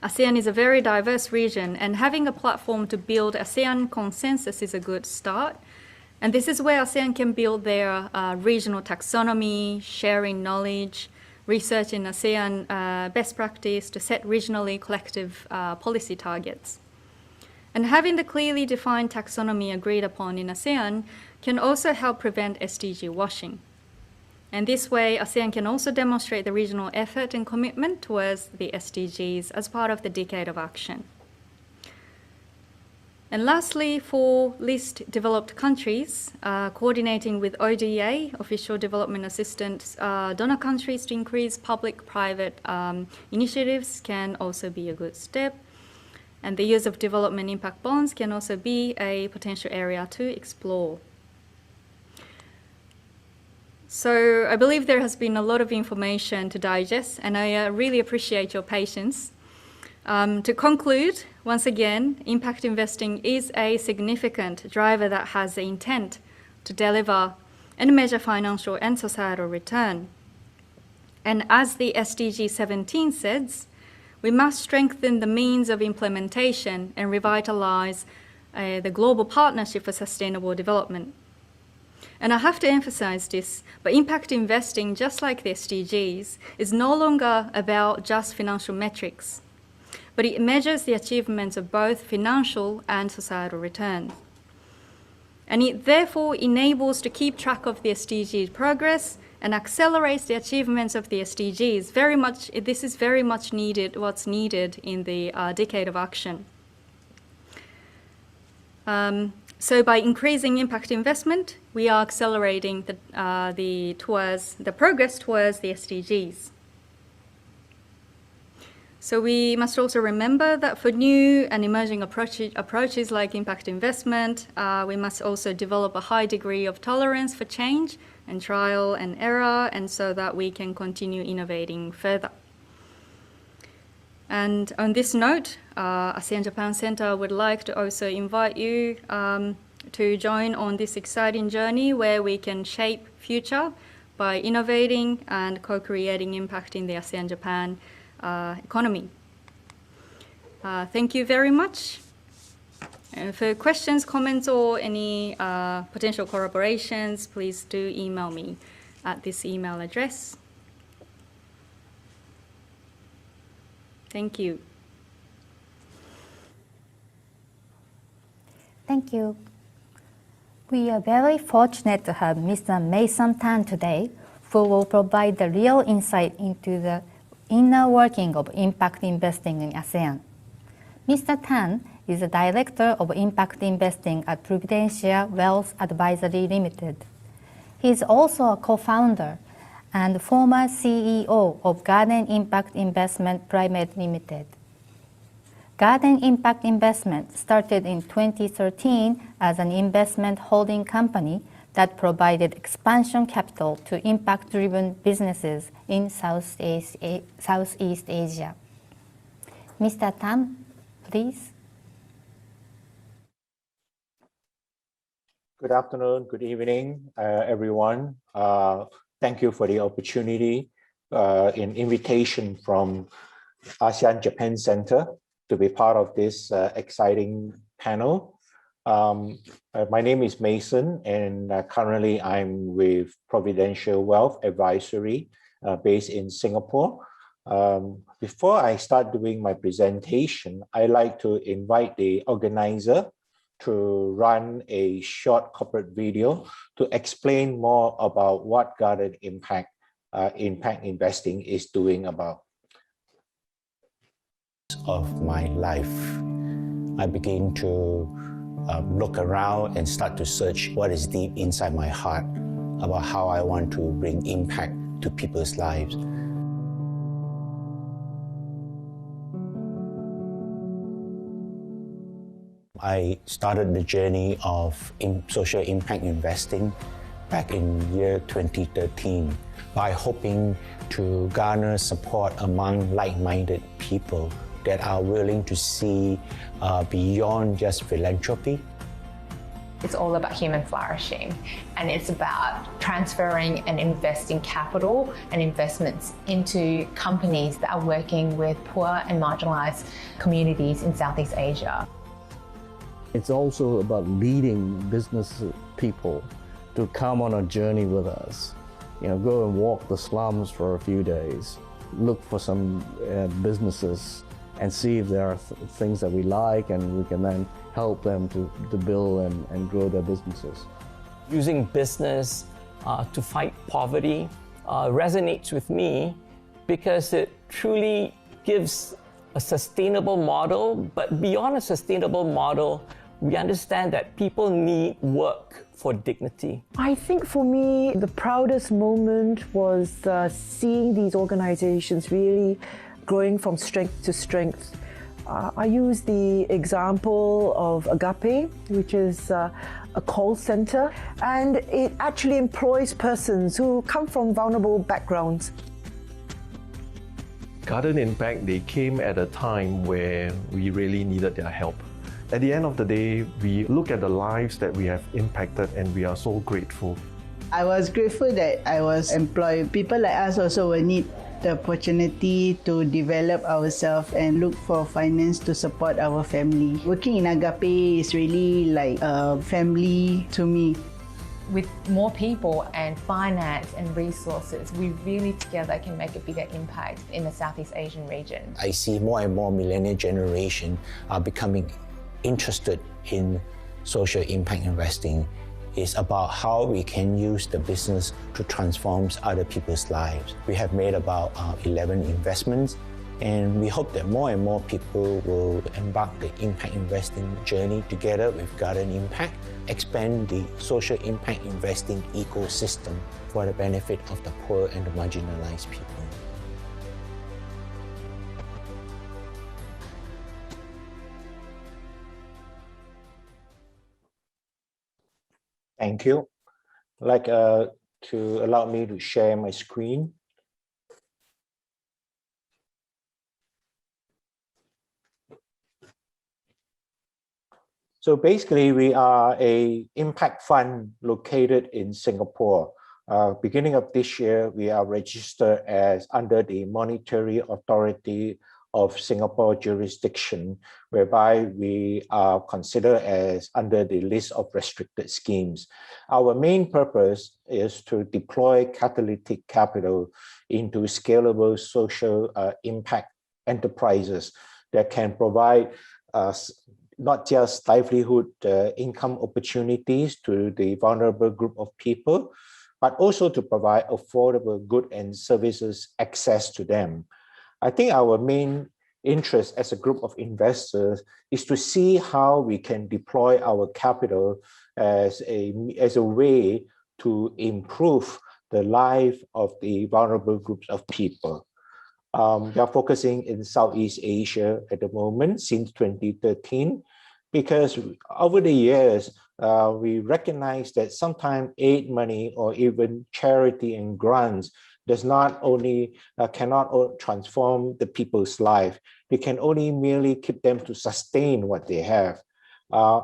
ASEAN is a very diverse region, and having a platform to build ASEAN consensus is a good start. And this is where ASEAN can build their regional taxonomy, sharing knowledge, research in ASEAN best practice to set regionally collective policy targets. And having the clearly defined taxonomy agreed upon in ASEAN can also help prevent SDG washing. And this way, ASEAN can also demonstrate the regional effort and commitment towards the SDGs as part of the Decade of Action. And lastly, for least developed countries, coordinating with ODA, Official Development Assistance, donor countries to increase public-private initiatives can also be a good step. And the use of development impact bonds can also be a potential area to explore. So I believe there has been a lot of information to digest, and I really appreciate your patience. To conclude, once again, impact investing is a significant driver that has the intent to deliver and measure financial and societal return. And as the SDG 17 says, we must strengthen the means of implementation and revitalize the global partnership for sustainable development. And I have to emphasize this, but impact investing, just like the SDGs, is no longer about just financial metrics, but it measures the achievements of both financial and societal return. And it therefore enables to keep track of the SDGs progress and accelerates the achievements of the SDGs. This is very much needed, what's needed in the Decade of Action. So by increasing impact investment, we are accelerating the progress towards the SDGs. So we must also remember that for new and emerging approaches like impact investment, we must also develop a high degree of tolerance for change and trial and error, and so that we can continue innovating further. And on this note, ASEAN-Japan Center would like to also invite you to join on this exciting journey where we can shape future by innovating and co-creating impact in the ASEAN-Japan economy. Thank you very much. For questions, comments, or any potential collaborations, please do email me at this email address. Thank you. Thank you. We are very fortunate to have Mr. Mason Tan today, who will provide the real insight into the inner working of impact investing in ASEAN. Mr. Tan is the Director of Impact Investing at Prudential Wealth Advisory Limited. He is also a co-founder and former CEO of Garden Impact Investment Private Limited. Garden Impact Investment started in 2013 as an investment holding company that provided expansion capital to impact-driven businesses in Southeast Asia. Mr. Tan, please. Good afternoon, good evening, everyone. Thank you for the opportunity and invitation from ASEAN-Japan Center to be part of this exciting panel. My name is Mason, and currently I'm with Prudential Wealth Advisory based in Singapore. Before I start doing my presentation, I'd like to invite the organizer to run a short corporate video to explain more about what Garden Impact Investing is doing about. Of my life, I begin to look around and start to search what is deep inside my heart about how I want to bring impact to people's lives. I started the journey of social impact investing back in year 2013 by hoping to garner support among like-minded people that are willing to see beyond just philanthropy. It's all about human flourishing, and it's about transferring and investing capital and investments into companies that are working with poor and marginalized communities in Southeast Asia. It's also about leading business people to come on a journey with us. Go and walk the slums for a few days, look for some businesses and see if there are things that we like, and we can then help them to build and grow their businesses. Using business to fight poverty resonates with me because it truly gives a sustainable model, but beyond a sustainable model, we understand that people need work for dignity. I think for me, the proudest moment was seeing these organizations really growing from strength to strength. I use the example of Agape, which is a call center, and it actually employs persons who come from vulnerable backgrounds. Garden Impact, they came at a time where we really needed their help. At the end of the day, we look at the lives that we have impacted and we are so grateful. I was grateful that I was employed. People like us also will need the opportunity to develop ourselves and look for finance to support our family. Working in Agape is really like a family to me. With more people and finance and resources, we really together can make a bigger impact in the Southeast Asian region. I see more and more millennial generation are becoming interested in social impact investing. It's about how we can use the business to transform other people's lives. We have made about 11 investments, and we hope that more and more people will embark the impact investing journey together with Garden Impact, expand the social impact investing ecosystem for the benefit of the poor and the marginalized people. Thank you. I'd like to allow me to share my screen. So basically, we are an impact fund located in Singapore. Beginning of this year, we are registered as under the Monetary Authority of Singapore jurisdiction, whereby we are considered as under the list of restricted schemes. Our main purpose is to deploy catalytic capital into scalable social impact enterprises that can provide not just livelihood income opportunities to the vulnerable group of people, but also to provide affordable goods and services access to them. I think our main interest as a group of investors is to see how we can deploy our capital as a way to improve the life of the vulnerable groups of people. We are focusing in Southeast Asia at the moment since 2013, because over the years, we recognize that sometimes aid money or even charity and grants does not only cannot transform the people's life, they can only merely keep them to sustain what they have.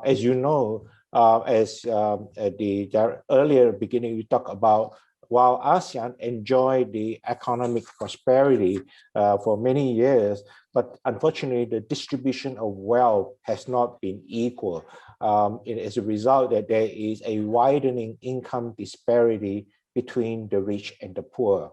As you know, at the earlier beginning, we talked about while ASEAN enjoyed the economic prosperity for many years, but unfortunately, the distribution of wealth has not been equal. As a result, that there is a widening income disparity between the rich and the poor.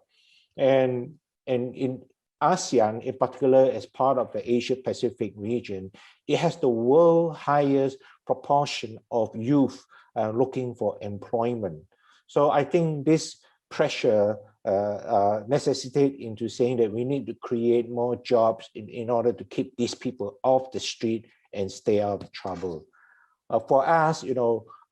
And in ASEAN, in particular, as part of the Asia-Pacific region, it has the world's highest proportion of youth looking for employment. So I think this pressure necessitates into saying that we need to create more jobs in order to keep these people off the street and stay out of trouble. For us,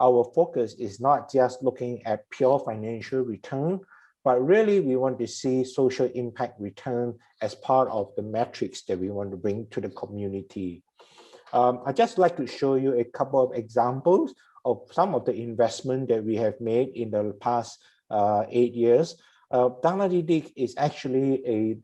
our focus is not just looking at pure financial return, but really we want to see social impact return as part of the metrics that we want to bring to the community. I'd just like to show you a couple of examples of some of the investment that we have made in the past 8 years. Dangadidik is actually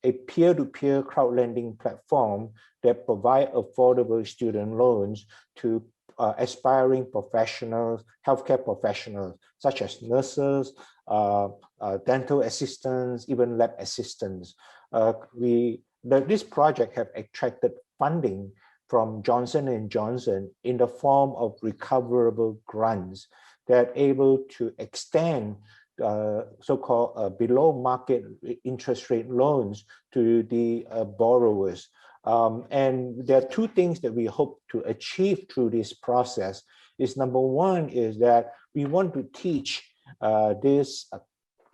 a peer-to-peer crowd lending platform that provide affordable student loans to aspiring professionals, healthcare professionals, such as nurses, dental assistants, even lab assistants. This project have attracted funding from Johnson & Johnson in the form of recoverable grants that are able to extend so-called below market interest rate loans to the borrowers. And there are two things that we hope to achieve through this process. Is number one is that we want to teach these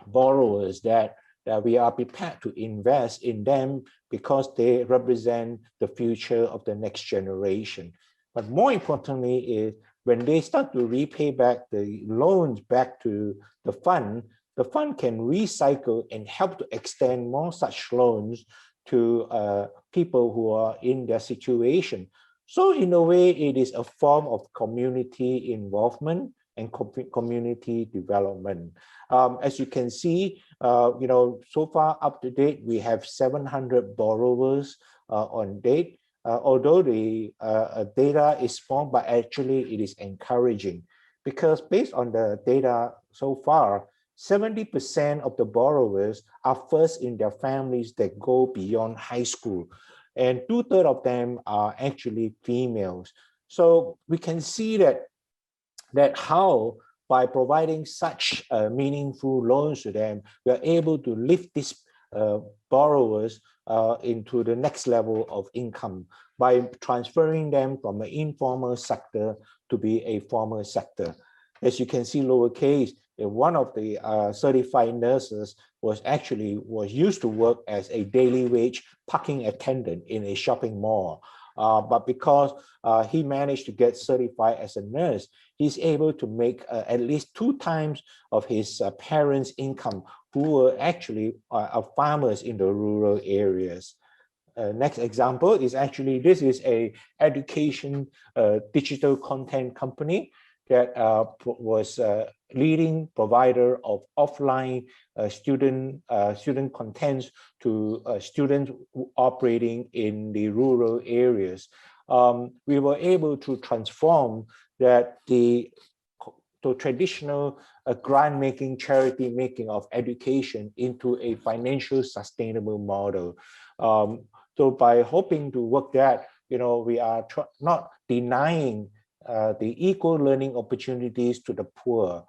borrowers that we are prepared to invest in them because they represent the future of the next generation. But more importantly is when they start to repay back the loans back to the fund can recycle and help to extend more such loans to people who are in their situation. So in a way, it is a form of community involvement and community development. As you can see, so far up to date, we have 700 borrowers on date. Although the data is small, but actually it is encouraging because based on the data so far, 70% of the borrowers are first in their families that go beyond high school, and 2/3 of them are actually females. So we can see that how by providing such meaningful loans to them, we are able to lift these borrowers into the next level of income by transferring them from an informal sector to be a formal sector. As you can see lowercase, one of the certified nurses was used to work as a daily wage parking attendant in a shopping mall. But because he managed to get certified as a nurse, he's able to make at least 2 times of his parents' income, who were actually farmers in the rural areas. Next example is this is a education digital content company that was a leading provider of offline student contents to students operating in the rural areas. We were able to transform the traditional grant making, charity making of education into a financial sustainable model. So by hoping to work that, we are not denying the equal learning opportunities to the poor,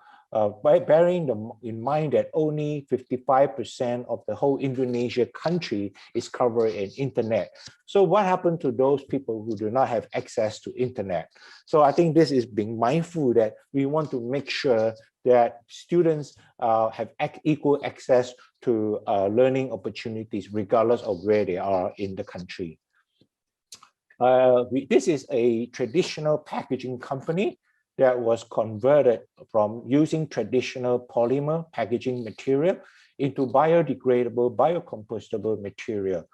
by bearing in mind that only 55% of the whole Indonesia country is covered in internet. So what happened to those people who do not have access to internet? So I think this is being mindful that we want to make sure that students have equal access to learning opportunities regardless of where they are in the country. This is a traditional packaging company that was converted from using traditional polymer packaging material into biodegradable, biocompostable material.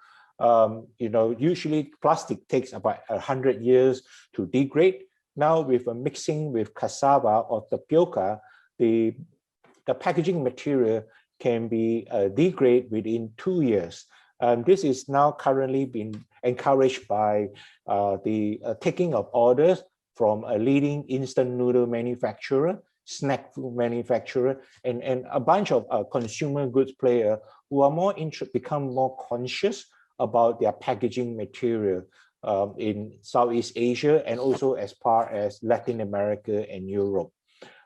Usually plastic takes about 100 years to degrade. Now with a mixing with cassava or tapioca, the packaging material can be degraded within 2 years. This is now currently being encouraged by the taking of orders from a leading instant noodle manufacturer, snack food manufacturer, and a bunch of consumer goods players who are become more conscious about their packaging material in Southeast Asia and also as far as Latin America and Europe.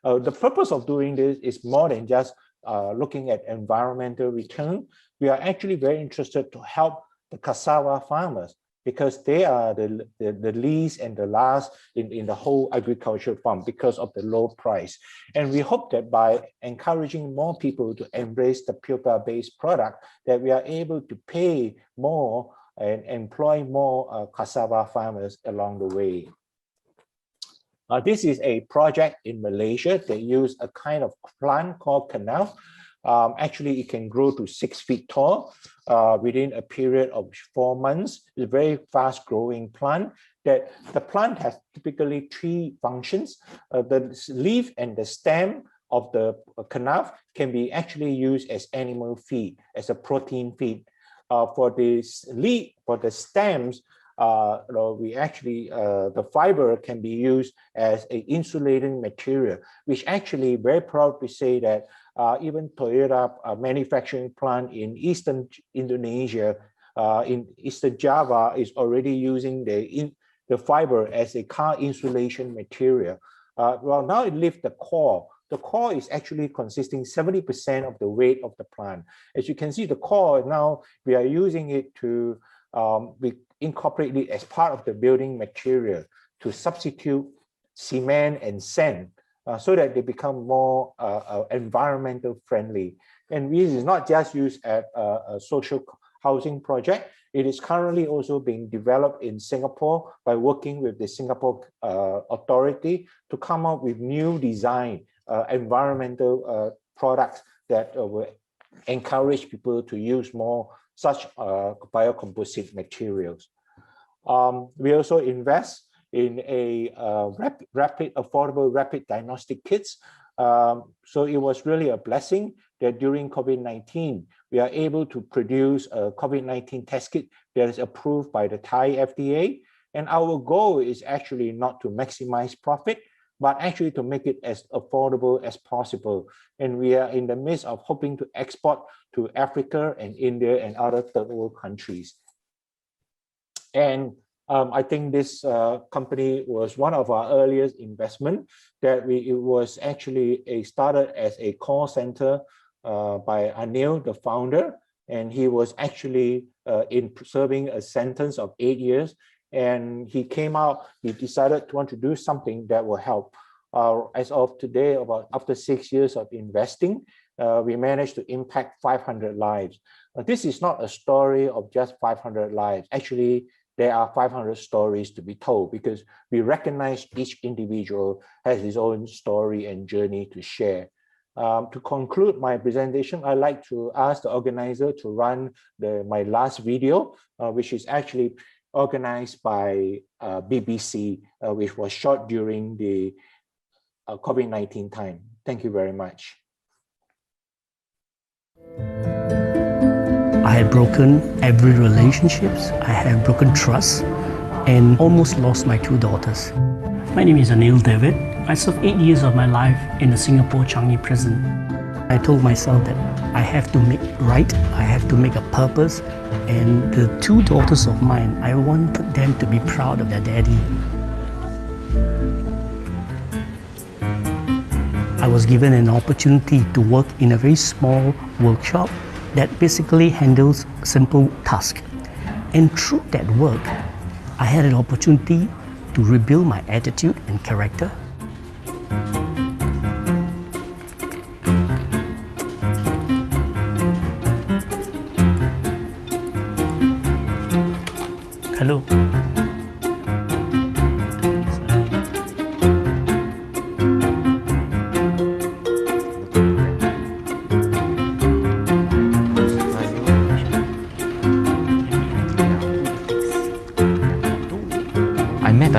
The purpose of doing this is more than just looking at environmental return. We are actually very interested to help the cassava farmers because they are the least and the last in the whole agricultural farm because of the low price. And we hope that by encouraging more people to embrace the tapioca-based product, that we are able to pay more and employ more cassava farmers along the way. This is a project in Malaysia. They use a kind of plant called canal. Actually, it can grow to 6 feet tall within a period of 4 months. It's a very fast growing plant. that the plant has typically three functions. The leaf and the stem of the kanaf can be actually used as animal feed, as a protein feed. For the leaf, for the stems, the fiber can be used as an insulating material, which actually very proud to say that even Toyota manufacturing plant in Eastern Indonesia, in Eastern Java, is already using the fiber as a car insulation material. Well, now it leaves the core. The core is actually consisting 70% of the weight of the plant. As you can see, the core now we are using it to we incorporate it as part of the building material to substitute cement and sand so that they become more environmental friendly. And this is not just used at a social housing project. It is currently also being developed in Singapore by working with the Singapore authority to come up with new design environmental products that will encourage people to use more such biocomposite materials. We also invest in a affordable rapid diagnostic kits. So it was really a blessing that during COVID-19, we are able to produce a COVID-19 test kit that is approved by the Thai FDA. And our goal is actually not to maximize profit, but actually to make it as affordable as possible. And we are in the midst of hoping to export to Africa and India and other third world countries. And I think this company was one of our earliest investment that it was actually started as a call center by Anil, the founder, and he was actually in serving a sentence of 8 years. And he came out, he decided to want to do something that will help. As of today, after 6 years of investing, we managed to impact 500 lives. This is not a story of just 500 lives. Actually, there are 500 stories to be told because we recognize each individual has his own story and journey to share. To conclude my presentation, I'd like to ask the organizer to run my last video, which is actually organized by BBC, which was shot during the COVID-19 time. Thank you very much. I have broken every relationships, I have broken trust, and almost lost my 2 daughters. My name is Anil David. I served 8 years of my life in the Singapore Changi prison. I told myself that I have to make it right, I have to make a purpose, and the 2 daughters of mine, I wanted them to be proud of their daddy. I was given an opportunity to work in a very small workshop that basically handles simple tasks. And through that work, I had an opportunity to rebuild my attitude and character. Hello.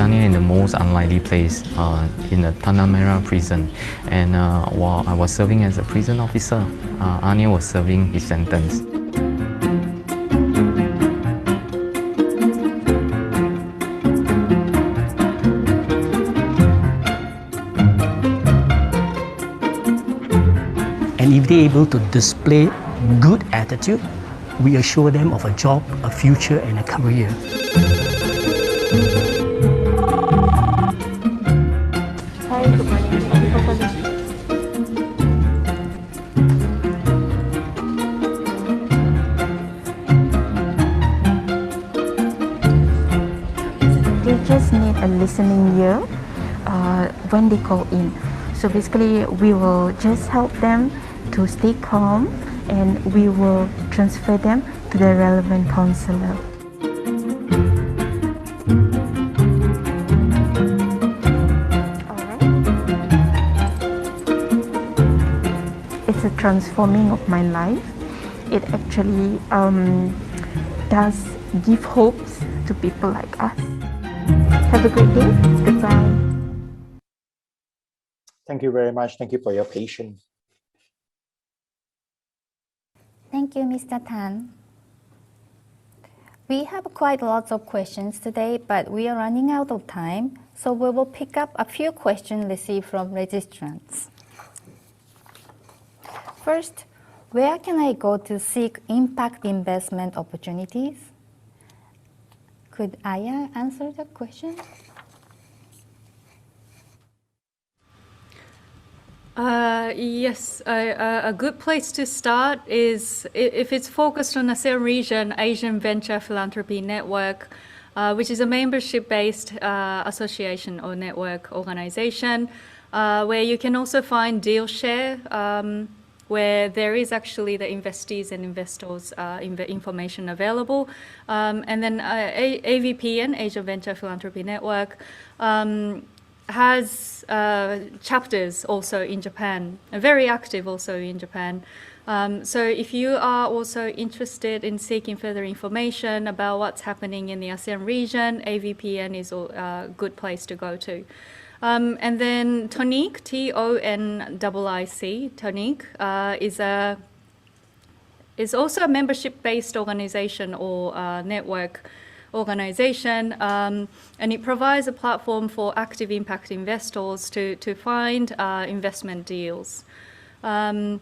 In the most unlikely place in the Tanah Merah prison, and while I was serving as a prison officer, Anil was serving his sentence. And if they're able to display good attitude, we assure them of a job, a future, and a career. They just need a listening ear when they call in. So basically, we will just help them to stay calm, and we will transfer them to the relevant counselor. It's a transforming of my life. It actually does give hopes to people like us. Have a great day. Goodbye. Thank you very much. Thank you for your patience. Thank you, Mr. Tan. We have quite lots of questions today, but we are running out of time, so we will pick up a few questions received from registrants. First, where can I go to seek impact investment opportunities? Could Aya answer the question? Yes, a good place to start is, if it's focused on ASEAN region, Asian Venture Philanthropy Network, which is a membership-based association or network organization, where you can also find deal share, where there is actually the investees and investors information available. And then AVPN, Asian Venture Philanthropy Network, has chapters also in Japan, very active also in Japan. So if you are also interested in seeking further information about what's happening in the ASEAN region, AVPN is a good place to go to. And then TONIC, TONIC, TONIC is also a membership-based organization or network organization, and it provides a platform for active impact investors to find investment deals. And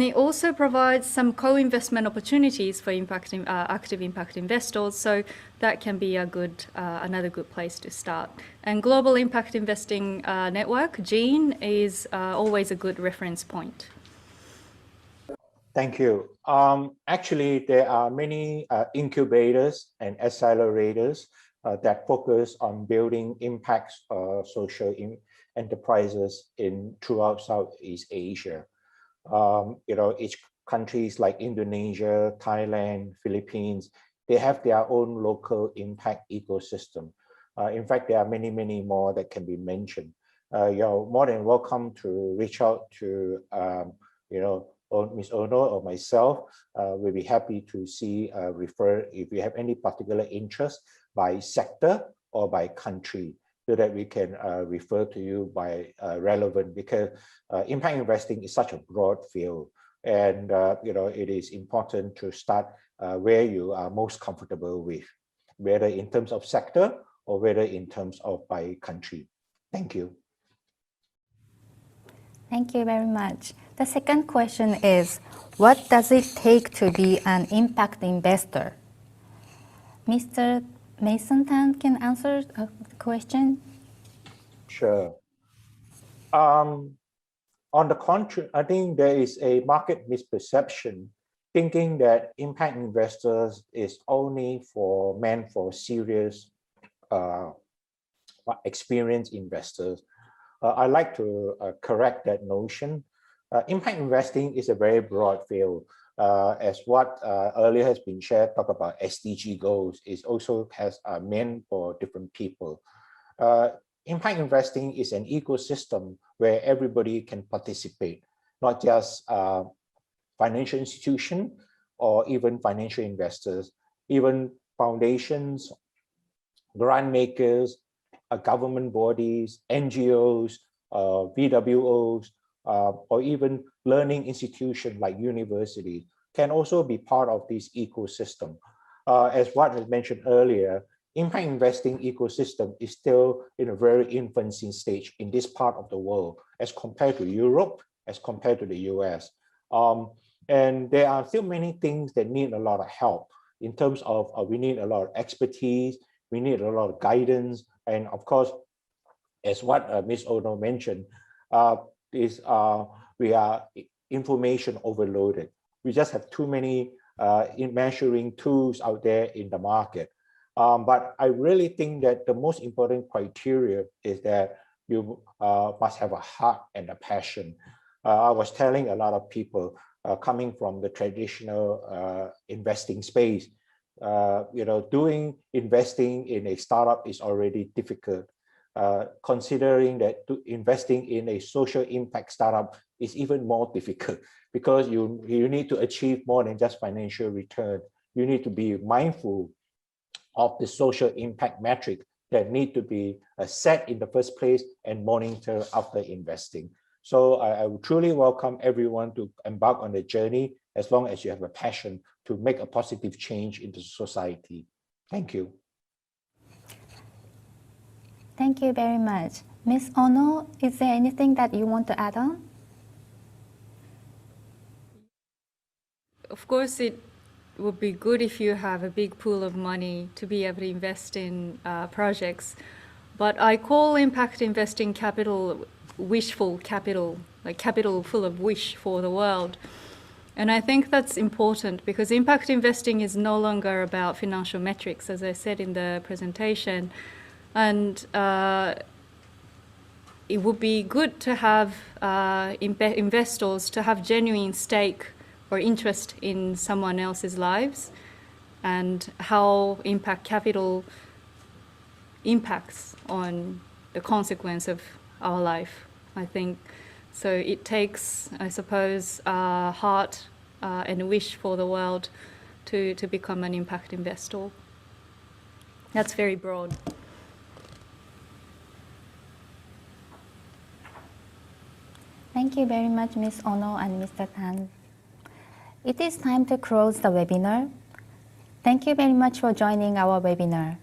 it also provides some co-investment opportunities for active impact investors, so that can be a good, another good place to start. And Global Impact Investing Network, GENE, is always a good reference point. Thank you. Actually, there are many incubators and accelerators that focus on building impact social enterprises throughout Southeast Asia. Each countries like Indonesia, Thailand, Philippines, they have their own local impact ecosystem. In fact, there are many, many more that can be mentioned. You're more than welcome to reach out to, Ms. Ono or myself. We'll be happy to refer if you have any particular interest by sector or by country, so that we can refer to you by relevant, because impact investing is such a broad field, and it is important to start where you are most comfortable with, whether in terms of sector or whether in terms of by country. Thank you. Thank you very much. The second question is, what does it take to be an impact investor? Mr. Mason Tan can answer the question. Sure. On the contrary, I think there is a market misperception thinking that impact investors is only meant for serious, experienced investors. I'd like to correct that notion. Impact investing is a very broad field. As what earlier has been shared, talk about SDG goals, it also has meant for different people. Impact investing is an ecosystem where everybody can participate, not just financial institutions or even financial investors, even foundations, grant makers, government bodies, NGOs, VWOs, or even learning institutions like universities can also be part of this ecosystem. As what was mentioned earlier, impact investing ecosystem is still in a very infancy stage in this part of the world as compared to Europe, as compared to the US. And there are still many things that need a lot of help in terms of we need a lot of expertise, we need a lot of guidance, and of course, as what Ms. Ono mentioned, we are information overloaded. We just have too many measuring tools out there in the market. But I really think that the most important criteria is that you must have a heart and a passion. I was telling a lot of people coming from the traditional investing space, doing investing in a startup is already difficult. Considering that investing in a social impact startup is even more difficult, because you need to achieve more than just financial return. You need to be mindful of the social impact metric that need to be set in the first place and monitored after investing. So I would truly welcome everyone to embark on the journey as long as you have a passion to make a positive change into society. Thank you. Thank you very much. Ms. Ono, is there anything that you want to add on? Of course, it would be good if you have a big pool of money to be able to invest in projects. But I call impact investing capital wishful capital, like capital full of wish for the world. And I think that's important because impact investing is no longer about financial metrics, as I said in the presentation. And it would be good to have investors to have genuine stake or interest in someone else's lives and how impact capital impacts on the consequence of our life, I think. So it takes, I suppose, a heart and a wish for the world to become an impact investor. That's very broad. Thank you very much, Ms. Ono and Mr. Tan. It is time to close the webinar. Thank you very much for joining our webinar.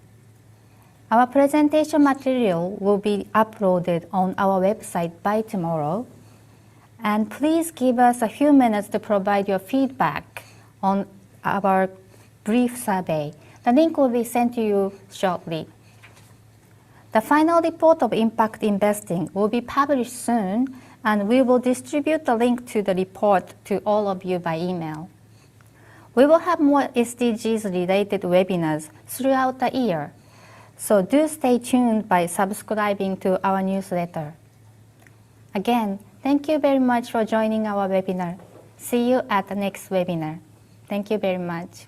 Our presentation material will be uploaded on our website by tomorrow. And please give us a few minutes to provide your feedback on our brief survey. The link will be sent to you shortly. The final report of impact investing will be published soon, and we will distribute the link to the report to all of you by email. We will have more SDGs-related webinars throughout the year, so do stay tuned by subscribing to our newsletter. Again, thank you very much for joining our webinar. See you at the next webinar. Thank you very much.